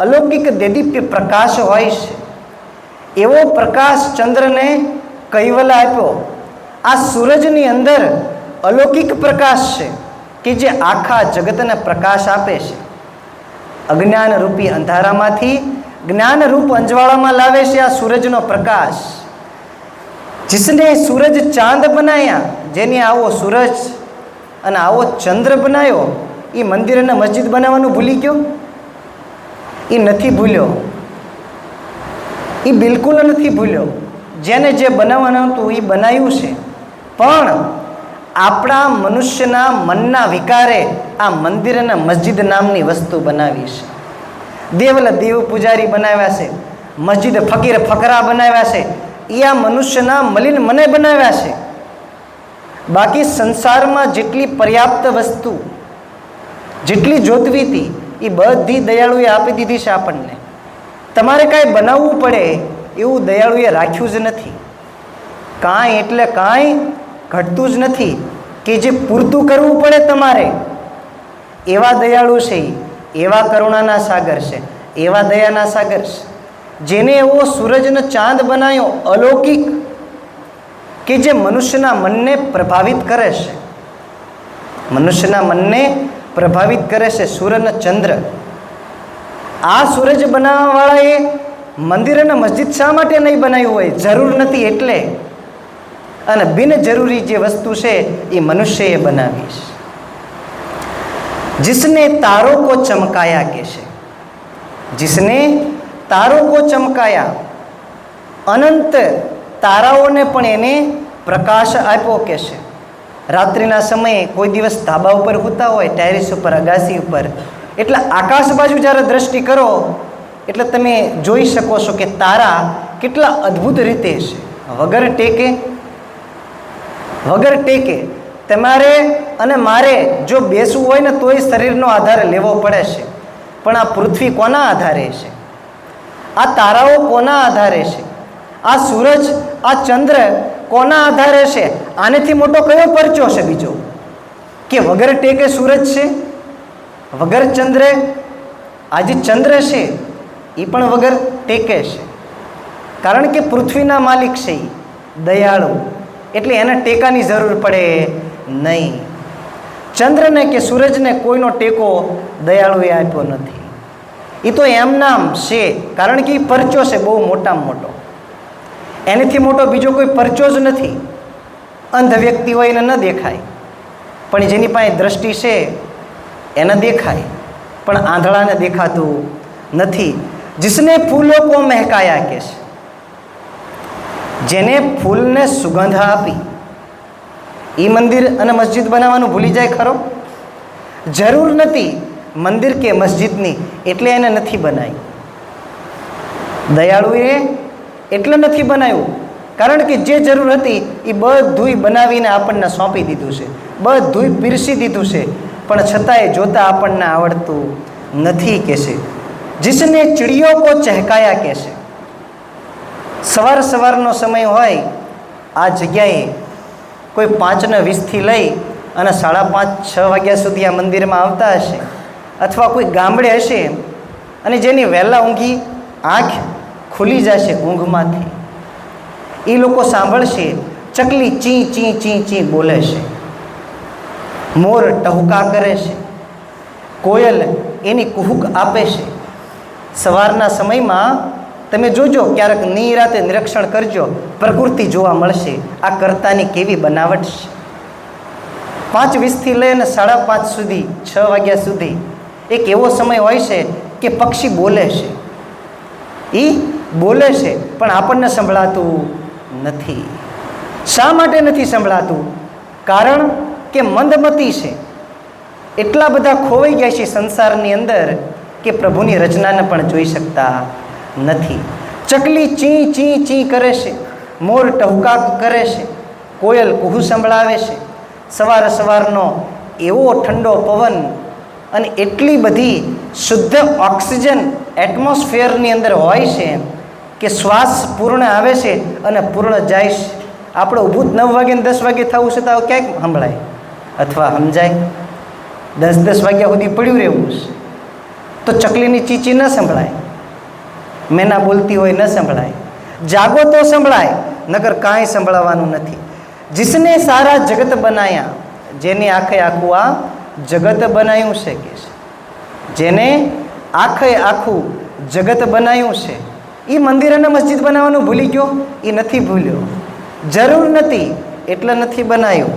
અલૌકિક દેદીપ્ય પ્રકાશ હોય છે. એવો પ્રકાશ ચંદ્રને કૈવલ્ય આપ્યો. આ સૂરજની અંદર અલૌકિક પ્રકાશ છે કે જે આખા જગતને પ્રકાશ આપે છે. અજ્ઞાન રૂપી અંધારામાંથી જ્ઞાન રૂપ અંજવાળામાં લાવે છે આ સૂરજનો પ્રકાશ. जिसने सूरज चांद बनाया, જેને આવો સૂરજ અને આવો ચંદ્ર બનાવ્યો, એ મંદિર અને મસ્જિદ બનાવવાનું ભૂલી ગયો? એ નથી ભૂલ્યો. એ બિલકુલ નથી ભૂલ્યો. જેને જે બનાવવાનું હતું એ બનાવ્યું છે. પણ આપણા મનુષ્યના મનના વિકારે આ મંદિર અને મસ્જિદ નામની વસ્તુ બનાવી છે. દેવ પૂજારી બનાવ્યા છે, મસ્જિદ ફકીર ફકરા બનાવ્યા છે. એ આ મનુષ્યના મલિન મને બનાવ્યા છે. બાકી સંસારમાં જેટલી પર્યાપ્ત વસ્તુ, જેટલી જોતવી હતી, એ બધી દયાળુએ આપી દીધી છે આપણને. તમારે કાંઈ બનાવવું પડે એવું દયાળુએ રાખ્યું જ નથી. કાંઈ એટલે કાંઈ ઘટતું જ નથી કે જે પૂરતું કરવું પડે તમારે. એવા દયાળુ છે, એવા કરુણાના સાગર છે, એવા દયાના સાગર છે. જેને એવો સૂરજનો ચાંદ બનાવ્યો અલૌકિક કે જે મનુષ્યના મનને પ્રભાવિત કરે છે. મનુષ્યના મનને પ્રભાવિત કરે છે સૂર્ય ચંદ્ર. આ સૂરજ બનાવવાવાળાએ મંદિર અને મસ્જિદ શા માટે નહીં બનાવ્યું હોય? જરૂર નથી એટલે. અને બિનજરૂરી જે વસ્તુ છે એ મનુષ્યએ બનાવી છે. जिसने तारों को चमकाया, કે છે जिसने તારો કો ચમકાયા, અનંત તારાઓને પણ એને પ્રકાશ આપ્યો, કે છે. રાત્રિના સમયે કોઈ દિવસ ધાબા ઉપર સૂતા હોય, ટેરેસ ઉપર, અગાસી ઉપર, એટલે આકાશ બાજુ જ્યારે દ્રષ્ટિ કરો એટલે તમે જોઈ શકો છો કે તારા કેટલા અદ્ભુત રીતે છે. વગર ટેકે તમારે અને મારે જો બેસવું હોય ને તોય શરીરનો આધાર લેવો પડે છે. પણ આ પૃથ્વી કોના આધારે છે? આ તારાઓ કોના આધારે છે? આ સૂરજ, આ ચંદ્ર કોના આધારે છે? આનેથી મોટો કયો પરચો છે બીજો કે વગર ટેકે સૂરજ છે, વગર ચંદ્રે? આજે ચંદ્ર છે એ પણ વગર ટેકે છે. કારણ કે પૃથ્વીના માલિક છે, દયાળુ, એટલે એને ટેકાની જરૂર પડે નહીં. ચંદ્રને કે સૂરજને કોઈનો ટેકો દયાળુએ આપ્યો નથી. એ તો એમ નામ છે, કારણ કે એ પરચો છે બહુ મોટામાં મોટો. એનાથી મોટો બીજો કોઈ પરચો જ નથી. અંધ વ્યક્તિ હોય એને ન દેખાય, પણ જેની પાસે દ્રષ્ટિ છે એને દેખાય, પણ આંધળાને દેખાતું નથી. जिसने फूलों को महकाया, કે છે જેને ફૂલને સુગંધ આપી, એ મંદિર અને મસ્જિદ બનાવવાનું ભૂલી જાય ખરો? જરૂર નથી મંદિર કે મસ્જિદની, એટલે એને નથી બનાવી. દયાળુએ એટલે નથી બનાવ્યું, કારણ કે જે જરૂર હતી એ બધુંય બનાવીને આપણને સોંપી દીધું છે, બધુંય પીરસી દીધું છે, પણ છતાંય જોતા આપણને આવડતું નથી, કે છે. जिसने चिड़ियों को चहकाया कैसे। સવાર સવારનો સમય હોય, આ જગ્યાએ કોઈ 5:20 લઈ અને 5:30-6 વાગ્યા સુધી આ મંદિરમાં આવતા હશે, અથવા કોઈ ગામડે હશે અને જેની વહેલા ઊંઘી આંખ ખુલી જશે ઊંઘમાંથી, એ લોકો સાંભળશે ચકલી ચી ચી ચી ચી બોલે છે, મોર ટહુકા કરે છે, કોયલ એની કુહુક આપે છે. સવારના સમયમાં તમે જોજો, ક્યારેક નિરાતે નિરીક્ષણ કરજો, પ્રકૃતિ જોવા મળશે. આ કર્તાની કેવી બનાવટ છે. 5:20 લઈને 5:30 સુધી, 6 વાગ્યા સુધી એક એવો સમય હોય છે કે પક્ષી બોલે છે. એ બોલે છે પણ આપણને સંભળાતું નથી. શા માટે નથી સંભળાતું? કારણ કે મંદમતી છે. એટલા બધા ખોવાઈ ગયા છે સંસારની અંદર કે પ્રભુની રચનાને પણ જોઈ શકતા નથી. ચકલી ચી ચી ચી કરે છે, મોર ટહુકા કરે છે, કોયલ કુહુ સંભળાવે છે. સવાર સવારનો એવો ઠંડો પવન અને એટલી બધી શુદ્ધ ઓક્સિજન એટમોસ્ફિયરની અંદર હોય છે કે શ્વાસ પૂર્ણ આવે છે અને પૂર્ણ જાય છે. આપણે ઊભું 9 વાગે ને 10 વાગે થવું છે તો ક્યાંક સંભળાય અથવા સમજાય? 10-10 વાગ્યા સુધી પડ્યું રહેવું છે તો ચકલીની ચીચી ન સંભળાય, મેના બોલતી હોય ન સંભળાય. જાગો તો સંભળાય, નકર કાંઈ સંભળાવાનું નથી. जिसने सारा जगत बनाया, જેને આખે આખું આ જગત બનાવ્યું છે કે છે, જેને આખે આખું જગત બનાવ્યું છે, એ મંદિર અને મસ્જિદ બનાવવાનું ભૂલી ગયો? એ નથી ભૂલ્યો, જરૂર નથી એટલે નથી બનાવ્યું.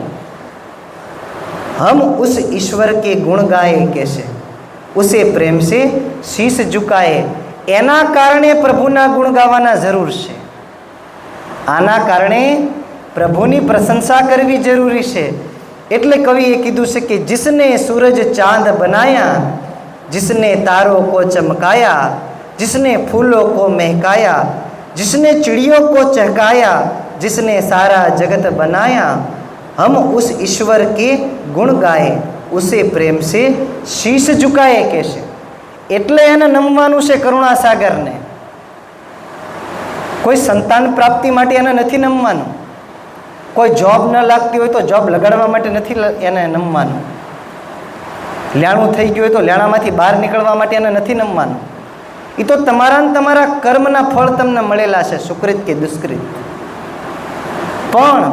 हम उस ईश्वर के गुण गाए कैसे, उसे प्रेम से शीश झुकाए. એના કારણે પ્રભુના ગુણ ગાવાના જરૂર છે. આના કારણે પ્રભુની પ્રશંસા કરવી જરૂરી છે. એટલે કવિએ કીધું છે કે जिसने सूरज चांद बनाया, जिसने तारों को चमकाया, जिसने फूलों को महकाया, जिसने चिड़ियों को चहकाया, जिसने सारा जगत बनाया, हम उस ईश्वर के गुण गाए, उसे प्रेम से शीश झुकाए कैसे. એટલે એને નમવાનું છે કરુણાસાગરને. કોઈ સંતાન પ્રાપ્તિ માટે એને નથી નમવાનું, કોઈ જોબ ન લાગતી હોય તો જોબ લગાડવા માટે નથી એને નમવાનું, લેણું થઈ ગયું હોય તો લેણામાંથી બહાર નીકળવા માટે એને નથી નમવાનું. એ તો તમારા ને તમારા કર્મના ફળ તમને મળેલા છે, સુકૃત કે દુષ્કૃત. પણ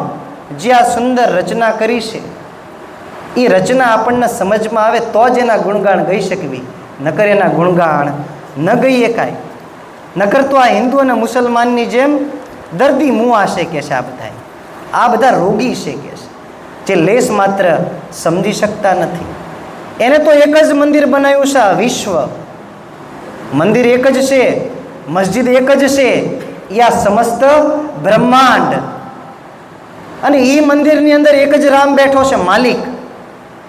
જે આ સુંદર રચના કરી છે એ રચના આપણને સમજમાં આવે તો જ એના ગુણગાન ગઈ શકવી, નકર એના ગુણગાન ન ગઈ એકાય. નકર તો આ હિન્દુ અને મુસલમાનની જેમ દર્દી મુઆ છે કે છે. આ બધા રોગી છે કે છે, જે લેશ માત્ર સમજી શકતા નથી. એને તો એક જ મંદિર બનાવ્યું છે, આ વિશ્વ મંદિર એક જ છે, મસ્જિદ એક જ છે, યા સમસ્ત બ્રહ્માંડ. અને એ મંદિરની અંદર એક જ રામ બેઠો છે માલિક,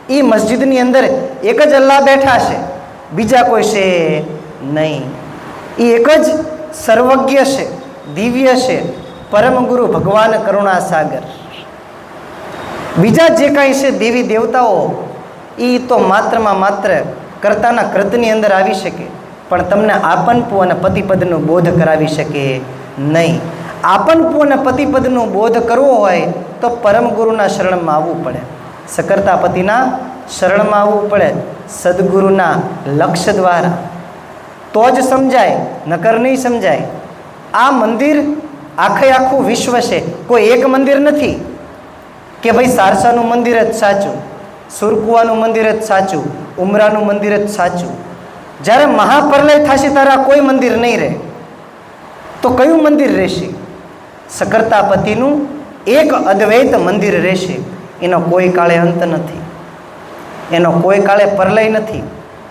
એ મસ્જિદની અંદર એક જ અલ્લાહ બેઠા છે, બીજા કોઈ છે નહીં. એ એક જ સર્વજ્ઞ છે, દિવ્ય છે, પરમ ગુરુ ભગવાન કરુણાસાગર. બીજા જે કાંઈ છે દેવી દેવતાઓ એ તો માત્રમાં માત્ર કર્તાના કૃતની અંદર આવી શકે, પણ તમને આપનપુ અને પતિપદનો બોધ કરાવી શકે નહીં. આપનપુ અને પતિપદનો બોધ કરવો હોય તો પરમ ગુરુના શરણમાં આવવું પડે, સકર્તા પતિના શરણમાં આવવું પડે, સદગુરુના લક્ષ્ય દ્વારા. તો જ સમજાય, નકર નહીં સમજાય. આ મંદિર આખે આખું વિશ્વ છે, કોઈ એક મંદિર નથી કે ભાઈ સારસાનું મંદિર જ સાચું, સુરકુવાનું મંદિર જ સાચું, ઉમરાનું મંદિર જ સાચું. જ્યારે મહાપ્રલય થશે ત્યારે કોઈ મંદિર નહીં રહે, તો કયું મંદિર રહેશે? સકર્તા પતિનું એક અદ્વૈત મંદિર રહેશે. એનો કોઈ કાળે અંત નથી, એનો કોઈ કાળે પ્રલય નથી.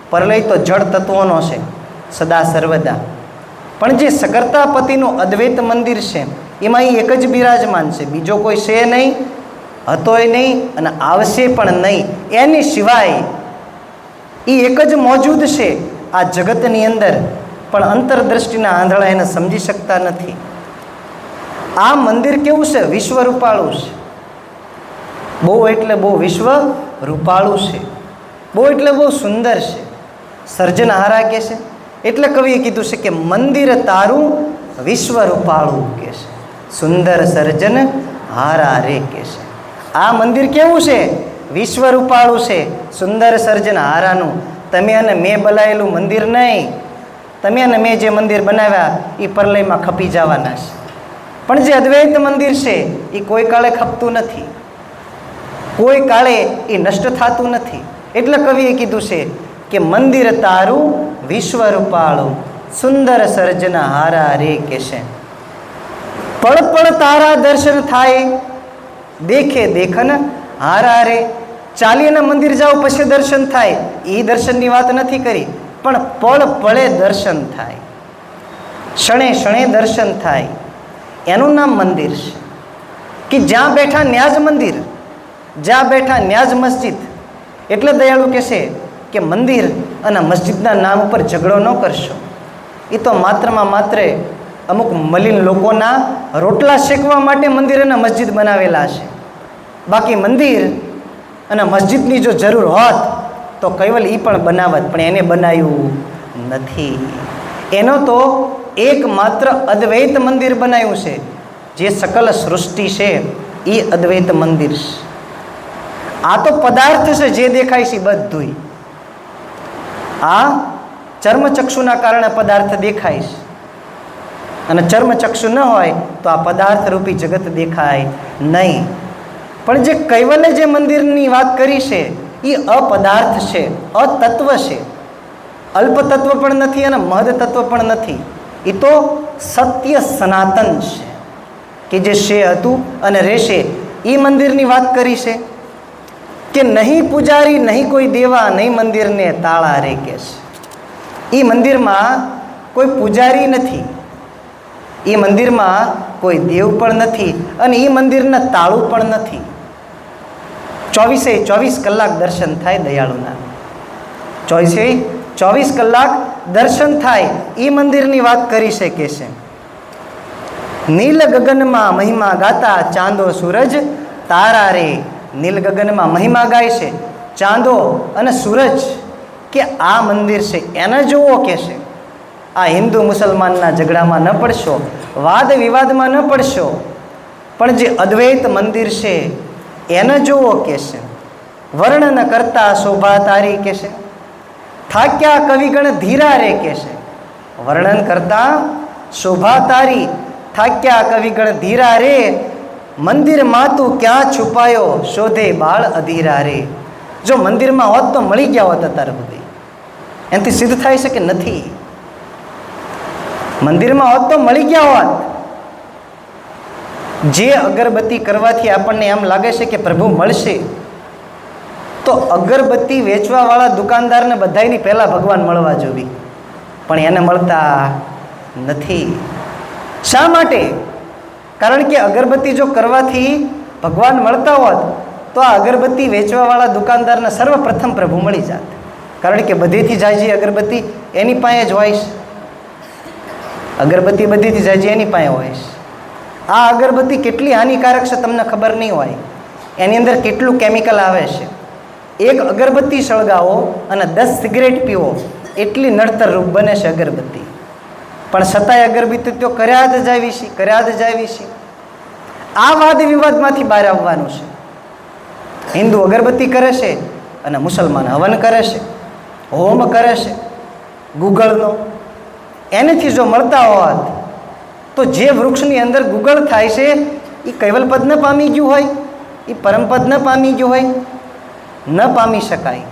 પ્રલય તો જળ તત્વોનો છે સદા સર્વદા. પણ જે સકર્તા પતિનું અદ્વૈત મંદિર છે એમાં એ એક જ બિરાજમાન છે, બીજો કોઈ છે નહીં, હતોય નહીં અને આવશે પણ નહીં. એની સિવાય એ એક જ મોજૂદ છે આ જગતની અંદર, પણ અંતરદ્રષ્ટિના આંધળા એને સમજી શકતા નથી. આ મંદિર કેવું છે? વિશ્વ રૂપાળું છે. બહુ એટલે બહુ વિશ્વ રૂપાળું છે, બહુ એટલે બહુ સુંદર છે. સર્જનહારા કે છે એટલે કવિએ કીધું છે કે મંદિર તારું વિશ્વ રૂપાળું કે છે, સુંદર સર્જન હારા રે કે છે. આ મંદિર કેવું છે? વિશ્વ રૂપાળું છે, સુંદર સર્જન હારાનું. તમે અને મેં બનાવેલું મંદિર નહીં, તમે અને મેં જે મંદિર બનાવ્યા એ પ્રલયમાં ખપી જવાના છે. પણ જે અદ્વૈત મંદિર છે એ કોઈ કાળે ખપતું નથી, કોઈ કાળે એ નષ્ટ થતું નથી. એટલે કવિએ કીધું છે કે મંદિર તારું વિશ્વ રૂપાળું, સુંદર સર્જન હારા રે કે છે. પળ પળ તારા દર્શન થાય, દેખે દેખન હારા રે. ચાલીને મંદિર જાઓ પછી દર્શન થાય, એ દર્શનની વાત નથી કરી, પણ પળ પળે દર્શન થાય, ક્ષણે ક્ષણે દર્શન થાય, એનું નામ મંદિર છે. કે જ્યાં બેઠા ન્યાજ મંદિર, જ્યાં બેઠા ન્યાજ મસ્જિદ. એટલે દયાળુ કહેશે કે મંદિર અને મસ્જિદના નામ ઉપર ઝઘડો ન કરશો. એ તો માત્રમાં માત્ર અમુક મલિન લોકોના રોટલા શેકવા માટે મંદિર અને મસ્જિદ બનાવેલા છે. બાકી મંદિર અને મસ્જિદની જો જરૂર હોત તો કૈવલ એ પણ બનાવત, પણ એને બનાવ્યું નથી. એનો તો એકમાત્ર અદ્વૈત મંદિર બનાવ્યું છે. જે સકલ સૃષ્ટિ છે એ અદ્વૈત મંદિર છે. આ તો પદાર્થ છે જે દેખાય છે બધું. આ ચર્મચક્ષુના કારણે પદાર્થ દેખાય છે, અને ચર્મચક્ષુ ન હોય તો આ પદાર્થ રૂપી જગત દેખાય નહીં. પણ જે કૈવલ્ય જે મંદિરની વાત કરી છે એ અપદાર્થ છે, અતત્વ છે. અલ્પ તત્વ પણ નથી અને મહદ તત્વ પણ નથી. એ તો સત્ય સનાતન છે કે જે છે હતું અને રહેશે. એ મંદિરની વાત કરી છે કે નહીં પૂજારી નહીં કોઈ દેવા, નહીં મંદિરને તાળા રે કે છે. એ મંદિરમાં કોઈ પૂજારી નથી, એ મંદિરમાં કોઈ દેવ પણ નથી, અને એ મંદિરના તાળું પણ નથી. 24 કલાક દર્શન થાય દયાળુના, 24 કલાક દર્શન થાય. એ મંદિરની વાત કરી છે કે છે નીલ ગગનમાં મહિમા ગાતા, ચાંદો સૂરજ તારા રે. નીલ ગગનમાં મહિમા ગાય છે ચાંદો અને સૂરજ, કે આ મંદિર છે એને જુઓ કે છે. આ હિન્દુ મુસલમાનના ઝઘડામાં ન પડશો, વાદ વિવાદમાં ન પડશો, પણ જે અદ્વૈત મંદિર છે એને જુઓ કે છે. વર્ણન કરતા શોભા તારી કે છે, થાક્યા કવિગણ ધીરા રે કે છે. વર્ણન કરતા શોભા તારી, થાક્યા કવિગણ ધીરા રે. મંદિરમાં તું ક્યાં છુપાયો, શોધે બાળ અધીરા રે. જો મંદિરમાં હોત તો મળી ગયા હોત અત્યાર સુધી. એનાથી સિદ્ધ થાય છે કે નથી. મંદિરમાં હોત તો મળી ગયા હોત. જે અગરબત્તી કરવાથી આપણને એમ લાગે છે કે પ્રભુ મળશે, તો અગરબત્તી વેચવાવાળા દુકાનદારને બધાયની પહેલાં ભગવાન મળવા જોવી, પણ એને મળતા નથી. શા માટે? કારણ કે અગરબત્તી જો કરવાથી ભગવાન મળતા હોત તો આ અગરબત્તી વેચવાવાળા દુકાનદારને સર્વપ્રથમ પ્રભુ મળી જાત. કારણ કે બધેથી જાજી અગરબત્તી એની પાસે જ હોય છે. અગરબત્તી બધેથી જાજી એની પાસે હોય છે. આ અગરબત્તી કેટલી હાનિકારક છે તમને ખબર નહીં હોય. એની અંદર કેટલું કેમિકલ આવે છે. એક અગરબત્તી સળગાવો અને 10 સિગરેટ પીવો એટલી નડતર રૂપ બને છે અગરબત્તી. પણ છતાંય અગરબત્તી તો કર્યા જ જાવી છે, કર્યા જ જાવી છે. આ વાદ વિવાદમાંથી બહાર આવવાનું છે. હિન્દુ અગરબત્તી કરે છે અને મુસલમાન હવન કરે છે, હોમ કરે છે ગુગળનો. એનેથી જો મળતા હોત તો જે વૃક્ષની અંદર ગુગળ થાય છે એ કૈવલપદ ન પામી ગયું હોય, એ પરમપદ ન પામી ગયું હોય, ન પામી શકાય.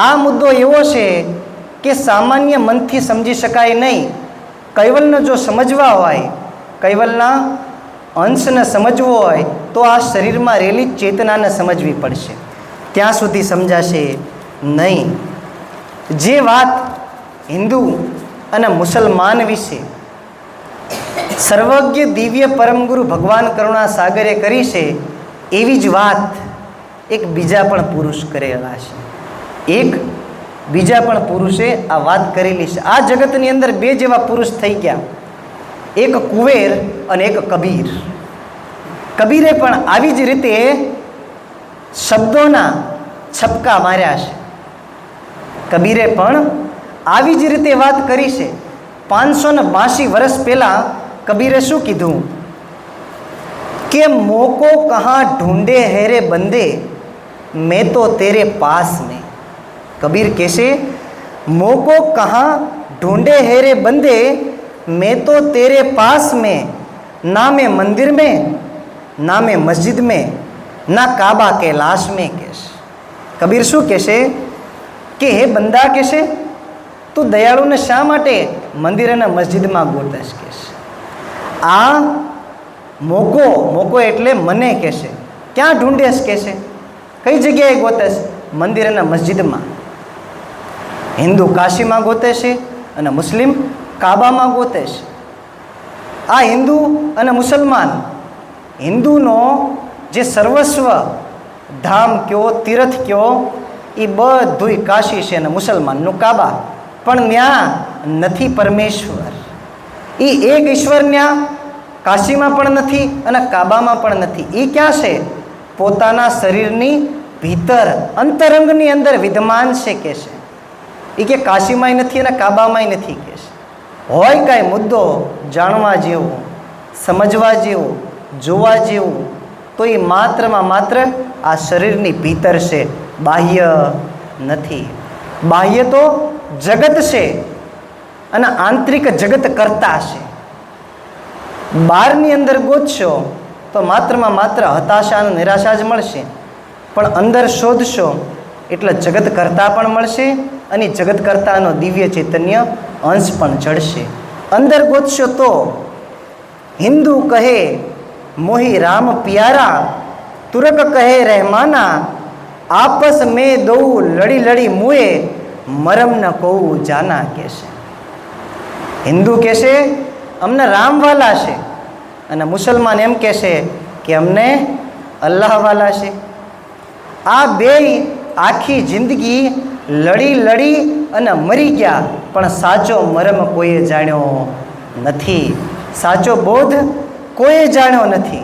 આ મુદ્દો એવો છે કે સામાન્ય મનથી સમજી શકાય નહીં. કૈવલને જો સમજવા હોય, કૈવલના અંશને સમજવો હોય તો આ શરીરમાં રહેલી ચેતનાને સમજવી પડશે, ત્યાં સુધી સમજાશે નહીં. જે વાત હિન્દુ અને મુસલમાન વિશે સર્વજ્ઞ દિવ્ય પરમગુરુ ભગવાન કરુણા સાગરે કરી છે, એવી જ વાત એક બીજા પણ પુરુષ કરેલા છે. એક બીજા પણ પુરુષે આ વાત કરેલી છે. આ જગતની અંદર બે જેવા પુરુષ થઈ ગયા, એક કુવેર અને એક કબીર. કબીરે પણ આવી જ રીતે શબ્દોના છપકા માર્યા છે. કબીરે પણ આવી જ રીતે વાત કરી છે. 582 વર્ષ પહેલાં કબીરે શું કીધું કે મોકો કહાં ઢૂંઢે હેરે બંદે મેં તો તેરે પાસ મેં. કબીર કહેશે મોકો કહાં ढूंढे हेरे बंदे मैं तो तेरे पास में ना मैं मंदिर में ना मैं मस्जिद में ना काबा कैलाश में. કહેશે કબીર શું કહેશે કે હે બંદા કહેશે તું દયાળુને શા માટે મંદિર અને મસ્જિદમાં ગોતશ. કહેશે આ મોકો એટલે મને કહેશે ક્યાં ઢૂંઢેશ કહેશે કઈ જગ્યાએ ગોતશ મંદિર અને મસ્જિદમાં. હિન્દુ કાશીમાં ગોતે છે અને મુસ્લિમ કાબામાં ગોતે છે. આ હિન્દુ અને મુસલમાન હિન્દુનો જે સર્વસ્વ ધામ કયો તીર્થ કયો એ બધુંય કાશી છે અને મુસલમાનનું કાબા. પણ ત્યાં નથી પરમેશ્વર. એ એક ઈશ્વર ત્યાં કાશીમાં પણ નથી અને કાબામાં પણ નથી. એ ક્યાં છે પોતાના શરીરની ભીતર અંતરંગની અંદર વિદ્યમાન છે કે છે. એ કે કાશીમાંય નથી અને કાબામાંય નથી કે છે. હોય કાંઈ મુદ્દો જાણવા જેવો સમજવા જેવો જોવા જેવું તો એ માત્રમાં માત્ર આ શરીરની ભીતર છે, બાહ્ય નથી. બાહ્ય તો જગત છે અને આંતરિક જગત કરતા છે. બહારની અંદર ગોતશો તો માત્રમાં માત્ર હતાશા અને નિરાશા જ મળશે, પણ અંદર શોધશો એટલે જગત કરતા પણ મળશે અને જગત કરતાનો દિવ્ય ચૈતન્ય અંશ પણ ચડશે. અંદર ગોતશો તો હિન્દુ કહે મોહી રામ પ્યારા, તુરક કહે રહેમાના, આપસ મેં દઉ લડી લડી મુએ, મરમ ન કહું જાના. કહેશે હિન્દુ કહેશે અમને રામવાલા છે અને મુસલમાન એમ કહેશે કે અમને અલ્લાહવાલા છે. આ બેય આખી જિંદગી લડી લડી અને મરી ગયા, પણ સાચો મરમ કોઈએ જાણ્યો નથી, સાચો બોધ કોઈએ જાણ્યો નથી.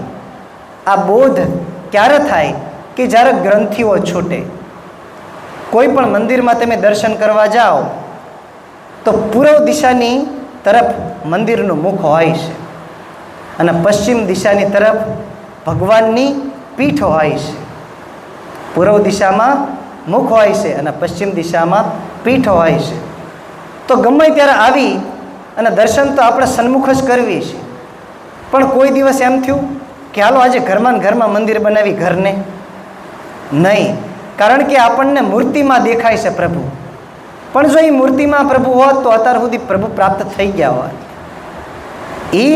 આ બોધ ક્યારે થાય કે જ્યારે ગ્રંથિઓ છૂટે. કોઈ પણ મંદિરમાં તમે દર્શન કરવા જાઓ તો પૂર્વ દિશાની તરફ મંદિરનું મુખ હોય છે અને પશ્ચિમ દિશાની તરફ ભગવાનની પીઠ હોય છે. પૂર્વ દિશામાં મુખ હોય છે અને પશ્ચિમ દિશામાં પીઠ હોય છે. તો ગમે ત્યારે આવી અને દર્શન તો આપણે સન્મુખ જ કરવી છે, પણ કોઈ દિવસ એમ થયું કે હાલો આજે ઘરમાં મંદિર બનાવી ઘરને નહીં, કારણ કે આપણને મૂર્તિમાં દેખાય છે પ્રભુ. પણ જો એ મૂર્તિમાં પ્રભુ હોત તો અત્યાર સુધી પ્રભુ પ્રાપ્ત થઈ ગયા હોત. એ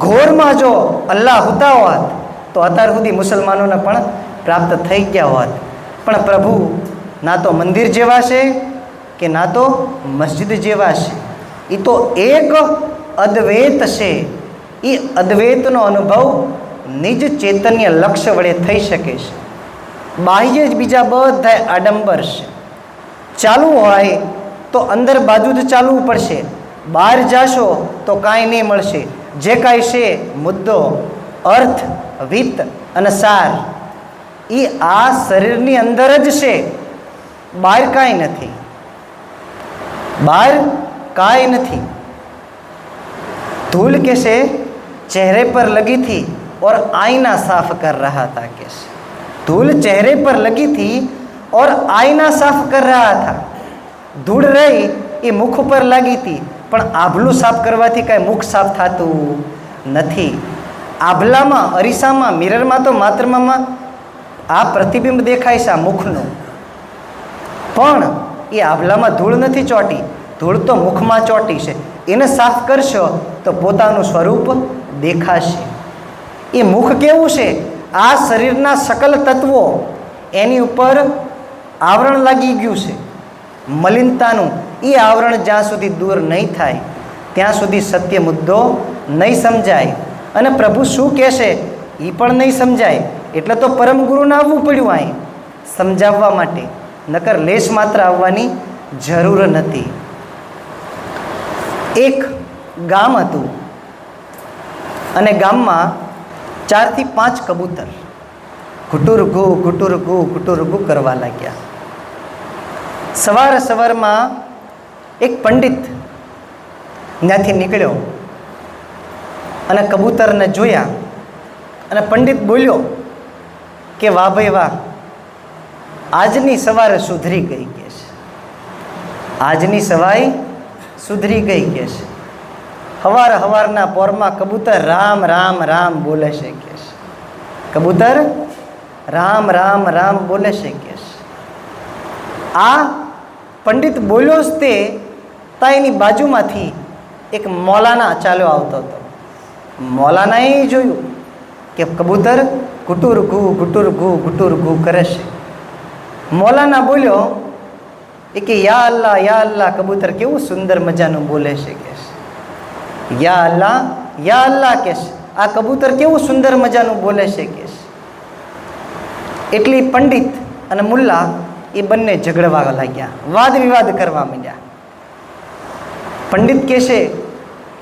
ઘોરમાં જો અલ્લાહ હોતા હોત તો અત્યાર સુધી મુસલમાનોને પણ પ્રાપ્ત થઈ ગયા હોત. પણ પ્રભુ ના તો મંદિર જેવા છે કે ના તો મસ્જિદ જેવા છે. એ તો એક અદ્વૈત છે. એ અદ્વૈતનો અનુભવ નિજ ચૈતન્ય લક્ષ્ય વડે થઈ શકે છે. બાહ્ય જ બીજા બધા આડંબર છે. ચાલવું હોય તો અંદર બાજુ જ ચાલવું પડશે, બહાર જાશો તો કાંઈ નહીં મળશે. જે કાંઈ છે મુદ્દો અર્થ વિત્ત અને સાર એ આ શરીરની અંદર જ છે, બહાર કાંઈ નથી, બહાર કાંઈ નથી. धूल कैसे चेहरे पर लगी थी और आईना साफ कर रहा था. कैसे धूल चेहरे पर लगी थी और आईना साफ कर रहा था. धूળ રહી એ મુખ ઉપર લાગી હતી, પણ આભલું સાફ કરવાથી કાંઈ મુખ સાફ થતું નથી. આભલામાં અરીસામાં મિરરમાં તો માત્રમાં આ પ્રતિબિંબ દેખાય છે આ મુખનું, પણ એ આભલામાં ધૂળ નથી ચોટી, ધૂળ તો મુખમાં ચોટી છે. એને સાફ કરશો તો પોતાનું સ્વરૂપ દેખાશે. એ મુખ કેવું છે? આ શરીરના સકલ તત્વો એની ઉપર આવરણ લાગી ગયું છે મલિનતાનું. એ આવરણ જ્યાં સુધી દૂર નહીં થાય ત્યાં સુધી સત્ય મુદ્દો નહીં સમજાય અને પ્રભુ શું કહેશે એ પણ નહીં સમજાય. એટલે તો પરમ ગુરુને આવવું પડ્યું અહીં સમજાવવા માટે, નકર લેશ માત્ર આવવાની જરૂર નથી. એક ગામ હતું અને ગામમાં 4 થી 5 કબૂતર ઘુટુર ઘુ કરવા લાગ્યા. સવારમાં એક પંડિત ત્યાંથી નીકળ્યો અને કબૂતરને જોયા અને પંડિત બોલ્યો કે વાહ ભાઈ વાહ, આજની સવારે સુધરી ગઈ કે છે, આજની સવાઈ સુધરી ગઈ કે છે. હવારના પોરમાં કબૂતર રામ રામ રામ બોલે છે કે છે, કબૂતર રામ રામ રામ બોલે છે કે છે. આ પંડિત બોલ્યો જ તે તા એની બાજુમાંથી એક મૌલાના ચાલ્યો આવતો હતો. મૌલાનાએ જોયું કે કબૂતર ગુટુર ઘુ કરે છે. મૌલાના બોલ્યો એ કે યા અલ્લાહ કબૂતર કેવું સુંદર મજાનું બોલે છે કે છે. યા અલ્લાહ કે છે, આ કબૂતર કેવું સુંદર મજાનું બોલે છે કે છે. એટલી પંડિત અને મુલ્લા એ બંને ઝઘડવા લાગ્યા, વાદ વિવાદ કરવા માંડ્યા. પંડિત કહે છે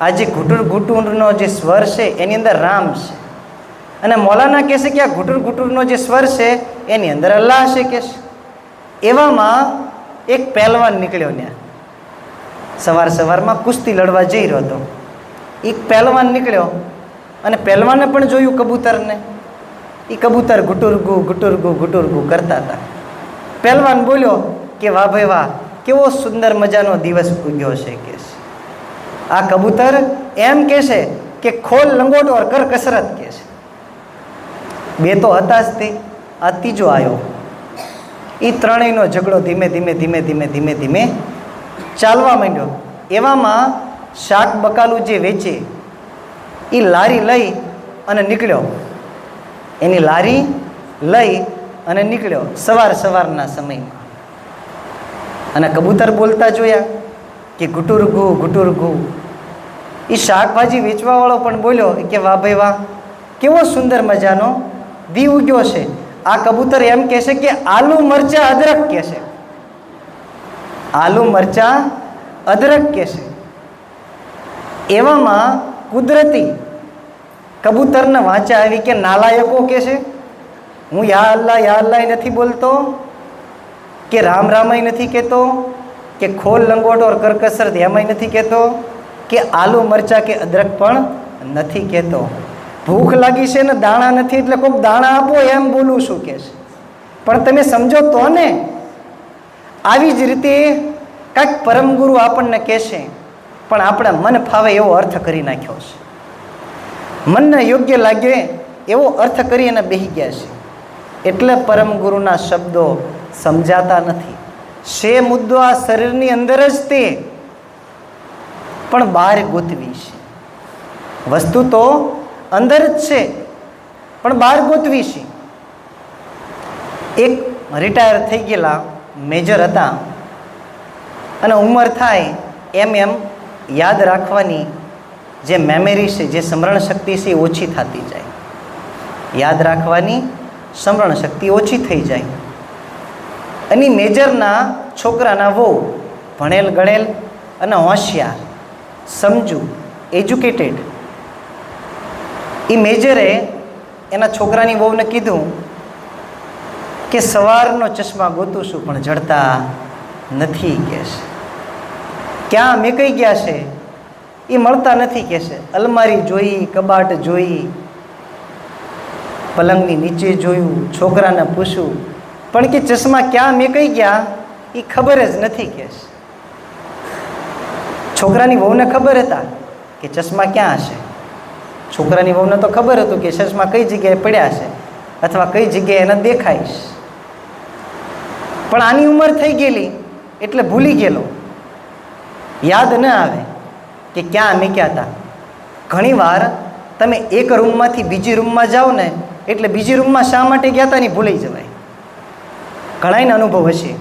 આ જે ઘુટુરનો જે સ્વર છે એની અંદર રામ છે, અને મૌલાના કહે છે કે આ ઘુટુરનો જે સ્વર છે એની અંદર અલ્લાહ છે કે છે. એવામાં એક પહેલવાન નીકળ્યો ને સવારમાં કુસ્તી લડવા જઈ રહ્યો હતો. એક પહેલવાન નીકળ્યો અને પહેલવાને પણ જોયું કબૂતરને. એ કબૂતર ગુટુર ઘુ કરતા હતા. પહેલવાન બોલ્યો કે વાહ ભાઈ વાહ, કેવો સુંદર મજાનો દિવસ ઉગ્યો છે કે છે. આ કબૂતર એમ કહે છે કે ખોલ લંગોટ ઓર કર કસરત કે છે. બે તો હતા જ તે, આ ત્રીજો આવ્યો. એ ત્રણેયનો ઝઘડો ધીમે ધીમે ચાલવા માંડ્યો. એવામાં શાક બકાલું જે વેચે એ લારી લઈ અને નીકળ્યો. એની લારી લઈ અને નીકળ્યો સવારના સમયમાં. અને કબૂતર બોલતા જોયા કે ગુટુર ઘુ. એ શાકભાજી વેચવાવાળો પણ બોલ્યો કે વાહ ભાઈ વાહ, કેવો સુંદર મજાનો દી ઉગ્યો છે. આ કબૂતર એમ કહે છે કે આલુ મરચા અદરક કહે છે, આલુ મરચા અદરક કહે છે. એવામાં કુદરતી કબૂતરને વાંચા આવી કે નાલાયકો કહે છે, હું યા અલ્લાહ નથી બોલતો, કે રામ રામાય નથી કહેતો, કે ખોલ લંગોટ ઓર કરકસરત એમાંય નથી કહેતો, કે આલુ મરચા કે અદરક પણ નથી કહેતો. ભૂખ લાગી છે ને દાણા નથી એટલે કોઈક દાણા આપો એમ બોલું છું કે છે. પણ તમે સમજો તો ને. આવી જ રીતે કાંઈક પરમગુરુ આપણને કહેશે પણ આપણે મન ફાવે એવો અર્થ કરી નાખ્યો છે, મનને યોગ્ય લાગે એવો અર્થ કરી અને બેસી ગયા છે. એટલે પરમગુરુના શબ્દો સમજાતા નથી. છે મુદ્દો આ શરીરની અંદર જ તે, પણ બહાર ગોતવી છે. વસ્તુ તો અંદર જ છે પણ બહાર ગોતવી છે. એક રિટાયર થઈ ગયેલા મેજર હતા અને ઉંમર થાય એમ યાદ રાખવાની જે મેમરી છે, જે સ્મરણ શક્તિ છે એ ઓછી થતી જાય. યાદ રાખવાની સ્મરણ શક્તિ ઓછી થઈ જાય. અને મેજરના છોકરાના વહુ ભણેલ ગણેલ અને હોશિયાર, સમજુ, એજ્યુકેટેડ. એ મેજરે એના છોકરાની વહુને કીધું કે સવારનો ચશ્મા ગોતું છું પણ જડતા નથી કે છે. ક્યાં મેં કઈ ગયા છે એ મળતા નથી કે છે. અલમારી જોઈ, કબાટ જોઈ, પલંગની નીચે જોયું, છોકરાને પૂછ્યું પણ કે ચશ્મા ક્યાં મેં કઈ ગયા એ ખબર જ નથી કે છે. છોકરાની વહુને ખબર હતા કે ચશ્મા ક્યાં હશે. છોકરાની વહુને તો ખબર હતું કે ચશ્મા કઈ જગ્યાએ પડ્યા છે અથવા કઈ જગ્યાએ એને દેખાય છે. પણ આની ઉંમર થઈ ગયેલી એટલે ભૂલી ગયેલો, યાદ ન આવે કે ક્યાં મૂક્યા હતા. ઘણીવાર તમે એક રૂમમાંથી બીજી રૂમમાં જાઓ ને એટલે બીજી રૂમમાં શા માટે ગયા હતા ને ભૂલાઈ જવાય. ઘણાયને અનુભવ હશે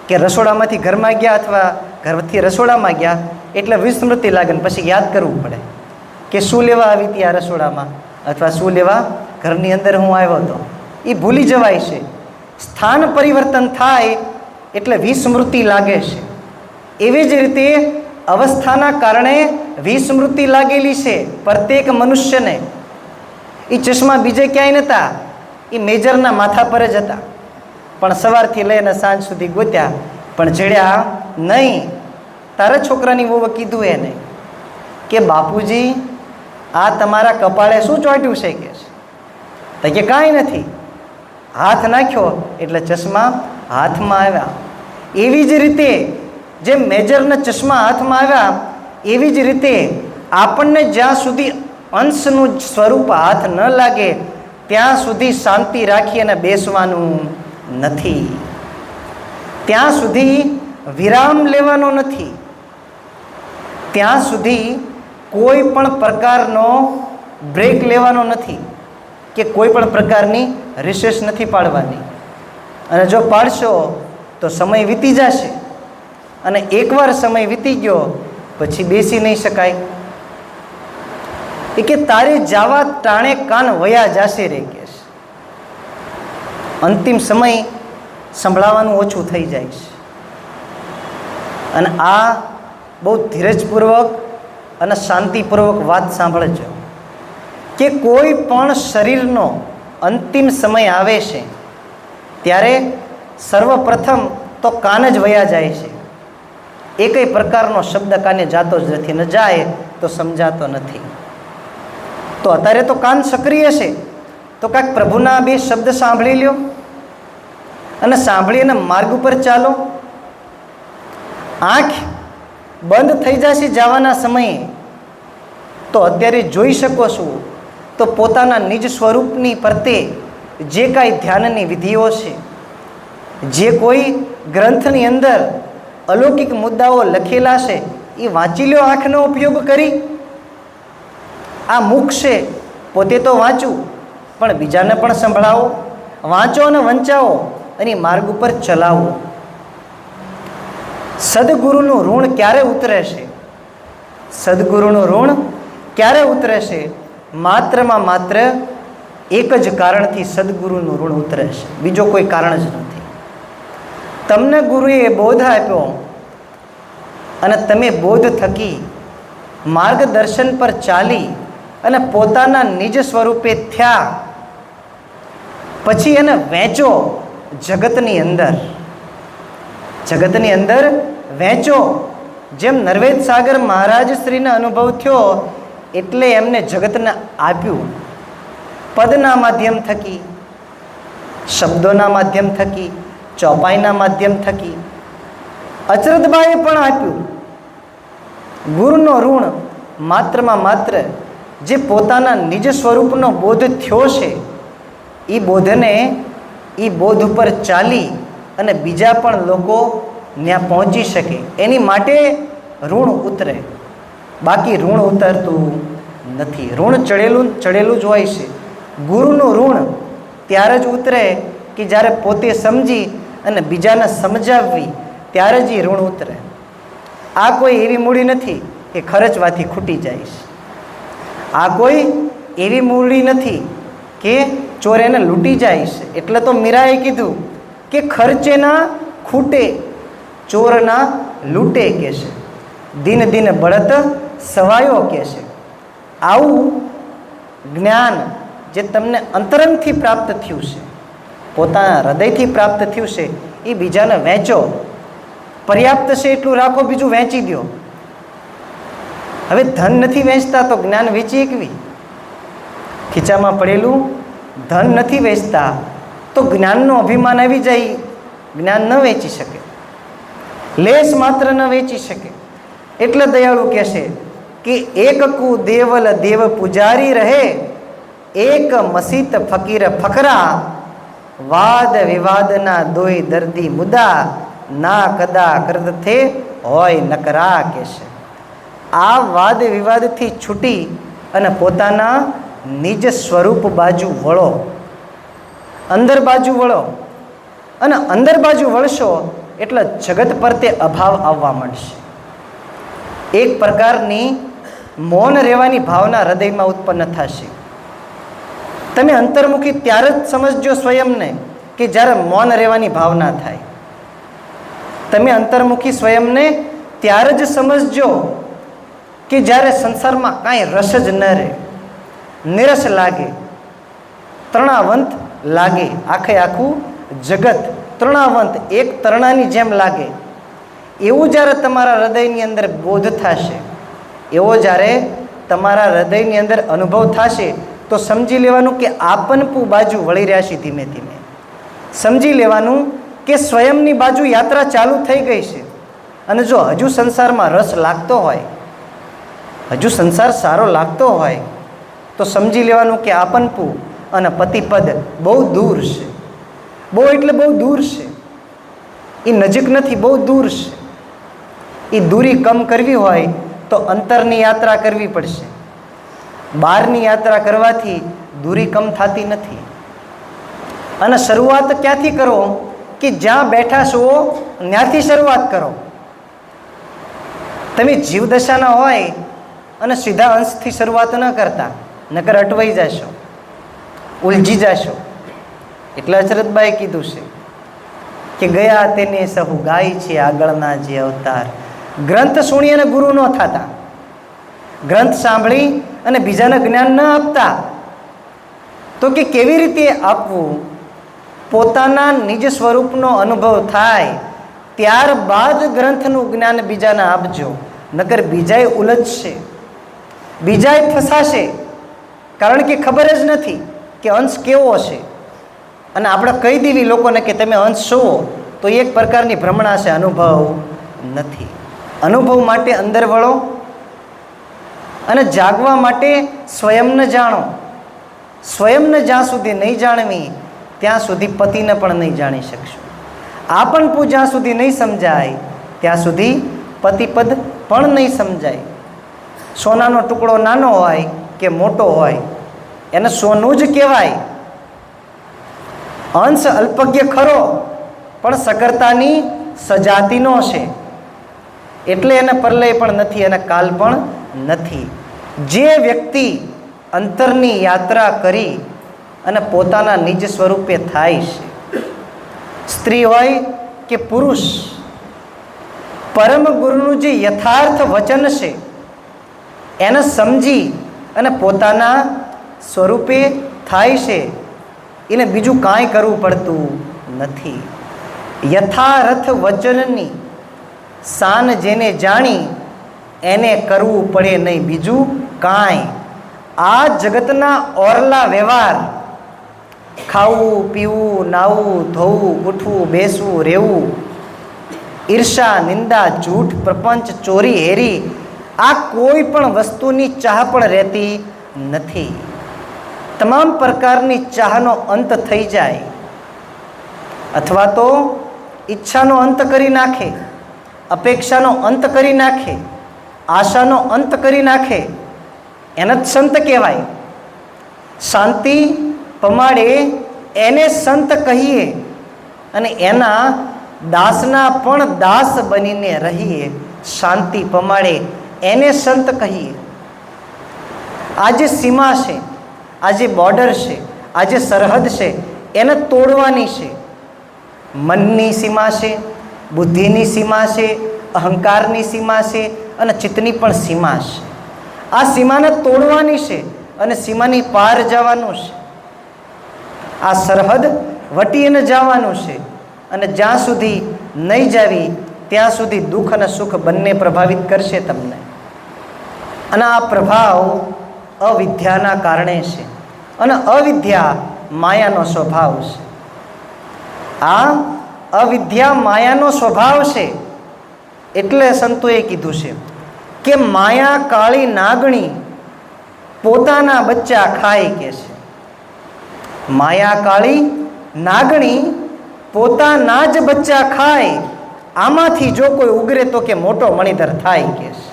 કે રસોડામાંથી ઘરમાં ગયા અથવા ઘરથી રસોડામાં ગયા એટલે વિસ્મૃતિ લાગે ને પછી યાદ કરવું પડે કે શું લેવા આવી હતી આ રસોડામાં અથવા શું લેવા ઘરની અંદર હું આવ્યો હતો. એ ભૂલી જવાય છે. સ્થાન પરિવર્તન થાય એટલે વિસ્મૃતિ લાગે છે. એવી જ રીતે અવસ્થાના કારણે વિસ્મૃતિ લાગેલી છે પ્રત્યેક મનુષ્યને. એ ચશ્મા બીજે ક્યાંય નહોતા, એ મેજરના માથા પર જ હતા. પણ સવારથી લઈને સાંજ સુધી ગોત્યા પણ જડ્યા નહીં. તારા છોકરાની વહુએ કીધું એને કે બાપુજી આ તમારા કપાળે શું ચોંટ્યું છે કે તો કે કાંઈ નથી. હાથ નાખ્યો એટલે ચશ્મા હાથમાં આવ્યા. એવી જ રીતે જે મેજરના ચશ્મા હાથમાં આવ્યા એવી જ રીતે આપણને જ્યાં સુધી અંશનું સ્વરૂપ હાથ ન લાગે ત્યાં સુધી શાંતિ રાખી અને બેસવાનું નથી. ત્યાં સુધી વિરામ લેવાનો નથી. ત્યાં સુધી કોઈ પણ પ્રકારનો બ્રેક લેવાનો નથી કે કોઈ પણ પ્રકારની રિસેસ નથી પાડવાની. અને જો પાડશો તો સમય વીતી જશે અને એકવાર સમય વીતી ગયો પછી બેસી નહીં શકાય. એ કે તારે જાવા ટાણે કાન વયા જાશે રે કે અંતિમ સમય સંભળાવવાનું ઓછું થઈ જાય છે. અને આ બહુ ધીરજપૂર્વક અને શાંતિપૂર્વક વાત સાંભળજો કે કોઈ પણ શરીરનો અંતિમ સમય આવે છે ત્યારે સર્વપ્રથમ તો કાન જ વયા જાય છે. એકેય પ્રકારનો શબ્દ કાને જાતો જ નથી, ન જાય તો સમજાતો નથી. તો અત્યારે તો કાન સક્રિય છે તો કાંઈક પ્રભુના બે શબ્દ સાંભળી લ્યો અને સાંભળીને માર્ગ ઉપર ચાલો. આંખ બંધ થઈ જશે જવાના સમયે તો અત્યારે જોઈ શકો છો તો પોતાના નિજ સ્વરૂપની પ્રત્યે જે કાંઈ ધ્યાનની વિધિઓ છે, જે કોઈ ગ્રંથની અંદર અલૌકિક મુદ્દાઓ લખેલા છે એ વાંચી લ્યો આંખનો ઉપયોગ કરી. આ મુખ છે પોતે તો વાંચવું પણ બીજાને પણ સંભળાવો, વાંચો અને વંચાવો અને માર્ગ ઉપર ચલાવો. સદગુરુનું ઋણ ક્યારે ઉતરે છે? સદગુરુનું ઋણ ક્યારે ઉતરે છે? માત્રમાં માત્ર એક જ કારણથી સદગુરુનું ઋણ ઉતરે છે, બીજો કોઈ કારણ જ નથી. તમને ગુરુએ બોધ આપ્યો અને તમે બોધ થકી માર્ગદર્શન પર ચાલી અને પોતાના નિજ સ્વરૂપે થયા પછી એને વહેંચો જગતની અંદર. જગતની અંદર વહેંચો. જેમ નરવેદ સાગર મહારાજ શ્રીને અનુભવ થયો એટલે એમને જગતને આપ્યું. પદના માધ્યમ થકી, શબ્દોના માધ્યમ થકી, ચોપાઈના માધ્યમ થકી અચરતબાએ પણ આપ્યું. ગુરુનો ઋણ માત્રમાં માત્ર જે પોતાના નિજ સ્વરૂપનો બોધ થયો છે એ બોધને એ બોધ ઉપર ચાલી અને બીજા પણ લોકો ત્યાં પહોંચી શકે એની માટે ઋણ ઉતરે, બાકી ઋણ ઉતરતું નથી. ઋણ ચડેલું જ હોય છે. ગુરુનું ઋણ ત્યારે જ ઉતરે કે જ્યારે પોતે સમજી અને બીજાને સમજાવવી ત્યારે જ એ ઋણ ઉતરે. આ કોઈ એવી મૂડી નથી કે ખર્ચવાથી ખૂટી જાય છે. આ કોઈ એવી મૂડી નથી કે ચોર એને લૂંટી જાય છે. એટલે તો મીરાએ કીધું કે ખર્ચે ના ખૂટે, ચોર ના લૂંટે કે છે. દિન દિન બળત સવાયો કે છે. આવું જ્ઞાન જે તમને અંતરંગથી પ્રાપ્ત થયું છે, પોતાના હૃદયથી પ્રાપ્ત થયું છે, એ બીજાને વહેંચો. પર્યાપ્ત છે એટલું રાખો, બીજું વહેંચી દો. હવે ધન નથી વેચતા તો જ્ઞાન વેચી એકવી. ખીચામાં પડેલું ધન નથી વેચતા તો જ્ઞાનનો અભિમાન આવી જાય, જ્ઞાન ન વેચી શકે, લેશ માત્ર ન વેચી શકે. એટલે દયાળુ કહેશે કે એક કુ દેવલ દેવ પૂજારી રહે, એક મસીત ફકીર ફકરા, વાદ વિવાદના દોય દર્દી મુદા, ના કદા કરત થે હોય નકરા કહેશે. આ વાદ વિવાદથી છૂટી અને પોતાના નિજ સ્વરૂપ બાજુ વળો, અંદર બાજુ વળો. અને અંદર બાજુ વળશો એટલે જગત પર તે અભાવ આવવા માંડશે. એક પ્રકારની મૌન રહેવાની ભાવના હૃદયમાં ઉત્પન્ન થશે. તમે અંતર્મુખી ત્યારે જ સમજજો સ્વયંને કે જ્યારે મૌન રહેવાની ભાવના થાય. તમે અંતર્મુખી સ્વયંને ત્યારે જ સમજજો કે જ્યારે સંસારમાં કાંઈ રસ જ ન રહે, નિરસ લાગે, તૃણાવંત લાગે, આખે આખું જગત તૃણાવંત એક તરણાની જેમ લાગે. એવું જ્યારે તમારા હૃદયની અંદર બોધ થશે, એવો જ્યારે તમારા હૃદયની અંદર અનુભવ થશે, તો સમજી લેવાનું કે આપનપુ બાજુ વળી રહ્યા છે. ધીમે ધીમે સમજી લેવાનું કે સ્વયંની બાજુ યાત્રા ચાલુ થઈ ગઈ છે. અને જો હજુ સંસારમાં રસ લાગતો હોય, હજુ સંસાર સારો લાગતો હોય, તો સમજી લેવાનું કે આપનપુ અને પતિપદ બહુ દૂર છે. બહુ એટલે બહુ દૂર છે. એ નજીક નથી, બહુ દૂર છે. એ દૂરી કમ કરવી હોય તો અંતરની યાત્રા કરવી પડશે. બહારની યાત્રા કરવાથી દૂરી કમ થતી નથી. અને શરૂઆત ક્યાંથી કરો? કે જ્યાં બેઠા છો ત્યાંથી શરૂઆત કરો. તમે જીવદશાના હોય અને સીધા અંશથી શરૂઆત ન કરતા, નકર અટવાઈ જશો, ઉલજી જશો. એટલે અચરતબાઈ કીધું છે કે ગયા તેને સહુ ગાય છે આગળના જે અવતાર. ગ્રંથ સુણી અને ગુરુ ન થતા, ગ્રંથ સાંભળી અને બીજાને જ્ઞાન ન આપતા. તો કે કેવી રીતે આપવું? પોતાના નિજ સ્વરૂપનો અનુભવ થાય ત્યારબાદ ગ્રંથનું જ્ઞાન બીજાને આપજો. નકર બીજાએ ઉલझશે, બીજાએ ફસાશે. કારણ કે ખબર જ નથી કે અંશ કેવો છે. અને આપણે કહી દેવી લોકોને કે તમે અંશ છો, તો એક પ્રકારની ભ્રમણા છે, અનુભવ નથી. અનુભવ માટે અંદર વળો અને જાગવા માટે સ્વયંને જાણો. સ્વયંને જ્યાં સુધી નહીં જાણવી ત્યાં સુધી પતિને પણ નહીં જાણી શકશો. આ પણ જ્યાં સુધી નહીં સમજાય ત્યાં સુધી પતિપદ પણ નહીં સમજાય. સોનાનો ટુકડો નાનો હોય કે મોટો હોય, એને સોનું જ કહેવાય. અંશ અલ્પજ્ઞ ખરો, પણ સકરતાની સજાતિનો છે. એટલે એને પરલય પણ નથી અને કાલ પણ નથી. જે વ્યક્તિ અંતરની યાત્રા કરી અને પોતાના નિજ સ્વરૂપે થાય છે, સ્ત્રી હોય કે પુરુષ, પરમ ગુરુનું જે યથાર્થ વચન છે એને સમજી અને પોતાના સ્વરૂપે થાય છે, એને બીજું કાંઈ કરવું પડતું નથી. યથાર્થ વચનની શાન જેને જાણી એને કરવું પડે નહીં બીજું કાંઈ. આ જગતના ઓરલા વ્યવહાર, ખાવું પીવું, નાવું ધોવું, ઉઠવું બેસવું રહેવું, ઈર્ષા નિંદા જૂઠ પ્રપંચ ચોરી હેરી, આ કોઈ પણ વસ્તુની ચાહ પણ રહેતી નથી. તમામ પ્રકારની ચાહનો અંત થઈ જાય, અથવા તો ઈચ્છાનો અંત કરી નાખે, અપેક્ષાનો અંત કરી નાખે, આશાનો અંત કરી નાખે, એને જ સંત કહેવાય. શાંતિ પમાડે એને સંત કહીએ અને એના દાસના પણ દાસ બનીને રહીએ. શાંતિ પમાડે એને સંત કહીએ. આ જે સીમા છે, આ જે બોર્ડર છે, આ જે સરહદ છે, એને તોડવાની છે. મનની સીમા છે, બુદ્ધિની સીમા છે, અહંકારની સીમા છે અને ચિત્તની પણ સીમા છે. આ સીમાને તોડવાની છે અને સીમાની પાર જવાનું છે. આ સરહદ વટીને જવાનું છે અને જ્યાં સુધી નહીં જાવી ત્યાં સુધી દુઃખ અને સુખ બંને પ્રભાવિત કરશે તમને. અને આ પ્રભાવ અવિદ્યાના કારણે છે અને અવિદ્યા માયાનો સ્વભાવ છે. આ અવિદ્યા માયાનો સ્વભાવ છે. એટલે સંતોએ કીધું છે કે માયા કાળી નાગણી પોતાના બચ્ચા ખાય કે છે. માયા કાળી નાગણી પોતાના જ બચ્ચા ખાય, આમાંથી જો કોઈ ઉગરે તો કે મોટો મણિધર થાય કે છે.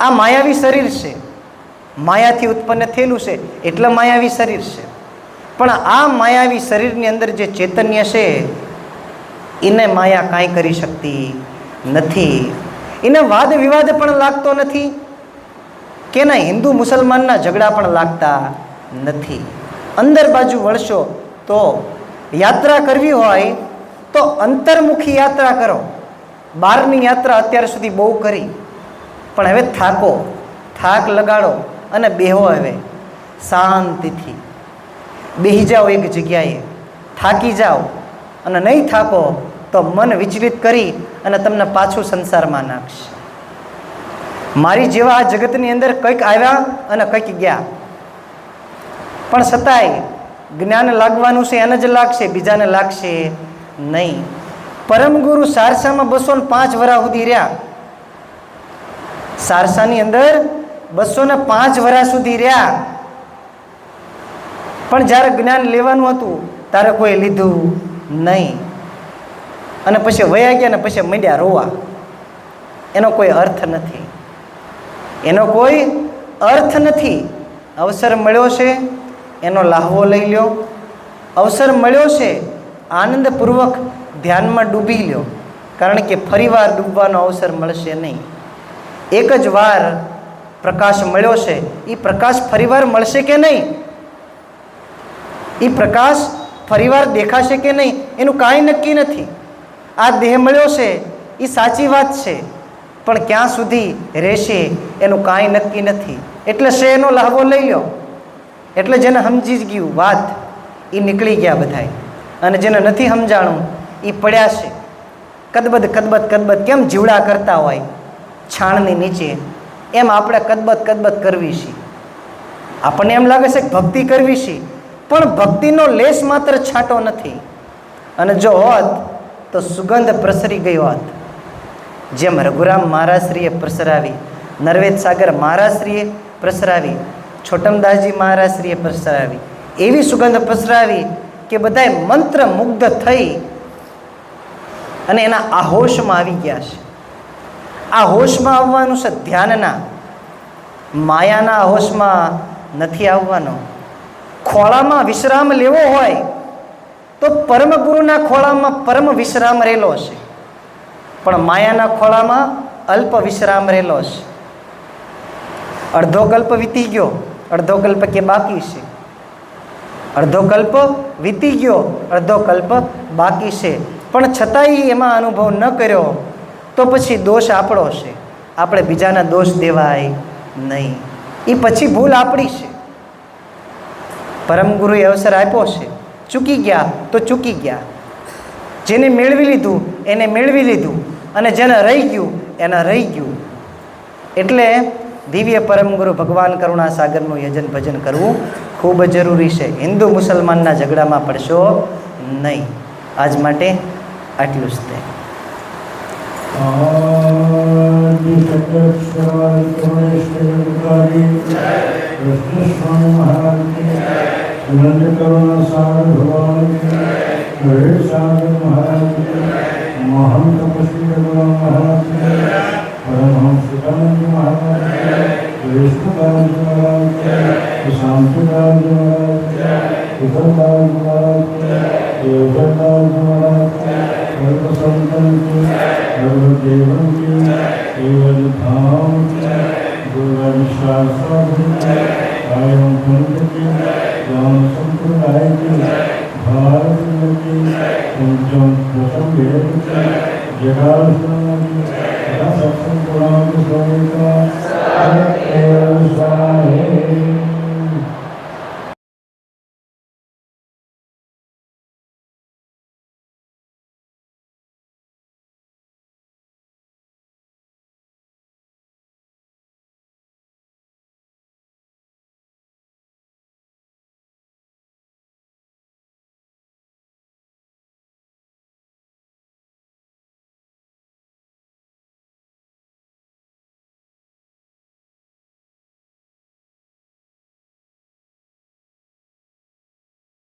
આ માયાવી શરીર છે, માયાથી ઉત્પન્ન થયેલું છે એટલે માયાવી શરીર છે. પણ આ માયાવી શરીરની અંદર જે ચૈતન્ય છે એને માયા કાંઈ કરી શકતી નથી. એને વાદ વિવાદ પણ લાગતો નથી કે ના હિન્દુ મુસલમાનના ઝઘડા પણ લાગતા નથી. અંદર બાજુ વળશો તો યાત્રા કરવી હોય તો અંતર્મુખી યાત્રા કરો. બહારની યાત્રા અત્યાર સુધી બહુ કરી, પણ હવે થાકો, થાક લગાડો અને બેહો. હવે શાંતિથી બેહી જાઓ એક જગ્યાએ, થાકી જાઓ અને નહીં થાકો તો મન વિચલિત કરી અને તમને પાછું સંસારમાં નાખશે. મારી જેવા આ જગતની અંદર કંઈક આવ્યા અને કંઈક ગયા, પણ છતાંય જ્ઞાન લાગવાનું છે એને જ લાગશે, બીજાને લાગશે નહીં. પરમ ગુરુ સારસામાં 205 વર્ષ સુધી રહ્યા. સારસાની અંદર 205 વર્ષ સુધી રહ્યા, પણ જ્યારે જ્ઞાન લેવાનું હતું ત્યારે કોઈ લીધું નહીં. અને પછી વયા ગયા ને પછી મંડ્યા રોવા. એનો કોઈ અર્થ નથી, એનો કોઈ અર્થ નથી. અવસર મળ્યો છે એનો લાહવો લઈ લ્યો. અવસર મળ્યો છે આનંદપૂર્વક ધ્યાનમાં ડૂબી લ્યો, કારણ કે ફરીવાર ડૂબવાનો અવસર મળશે નહીં. એક જ વાર પ્રકાશ મળ્યો છે, એ પ્રકાશ ફરીવાર મળશે કે નહીં, એ પ્રકાશ ફરીવાર દેખાશે કે નહીં, એનું કાંઈ નક્કી નથી. આ દેહ મળ્યો છે એ સાચી વાત છે, પણ ક્યાં સુધી રહેશે એનું કાંઈ નક્કી નથી. એટલે છે એનો લાહવો લઈ લો. એટલે જેને સમજી ગયું વાત એ નીકળી ગયા બધાય, અને જેને નથી સમજાણું એ પડ્યા છે કદબદ કદબદ કદબદ. કેમ જીવડા કરતા હોય છાણની નીચે, એમ આપણે કદબદ કદબદ કરવી છે. આપણને એમ લાગે છે કે ભક્તિ કરવી છે, પણ ભક્તિનો લેશ માત્ર છાંટો નથી. અને જો હોત તો સુગંધ પ્રસરી ગઈ હોત, જેમ રઘુરામ મહારાજશ્રીએ પ્રસરાવી, નરવેદ સાગર મહારાજશ્રીએ પ્રસરાવી, છોટમદાસજી મહારાજશ્રીએ પ્રસરાવી, એવી સુગંધ પ્રસરાવી કે બધાય મંત્ર મુગ્ધ થઈ અને એના આ હોશમાં આવી ગયા છે. આ હોશમાં આવવાનું છે ધ્યાનના, માયાના હોશમાં નથી આવવાનો. ખોળામાં વિશ્રામ લેવો હોય તો પરમ ગુરુના ખોળામાં પરમ વિશ્રામ રહેલો છે, પણ માયાના ખોળામાં અલ્પ વિશ્રામ રહેલો છે. અડધો કલ્પ વીતી ગયો, અડધો કલ્પ કે બાકી છે. અડધો કલ્પ વીતી ગયો, અડધો કલ્પ બાકી છે, પણ છતાંય એમાં અનુભવ ન કર્યો તો પછી દોષ આપણો છે. આપણે બીજાના દોષ દેવાય નહીં, એ પછી ભૂલ આપણી છે. પરમ ગુરુએ અવસર આપ્યો છે, ચૂકી ગયા તો ચૂકી ગયા. જેને મેળવી લીધું એને મેળવી લીધું, અને જેને રહી ગયું એને રહી ગયું. એટલે દિવ્ય પરમ ગુરુ ભગવાન કરુણા સાગરનું યજન ભજન કરવું ખૂબ જરૂરી છે. હિન્દુ મુસલમાનના ઝઘડામાં પડશો નહીં. આજ માટે આટલું જ થાય. महंत महाराज, परमहंस सुदानंद महाराज, विष्णुदास महाराज, शांतिदास महाराज, उदयदास महाराज, योगदास महाराज, सर्व संतन की, सर्व देवन की, केवल धाम की, गुरु शास्त्र की, कायम पंथ की,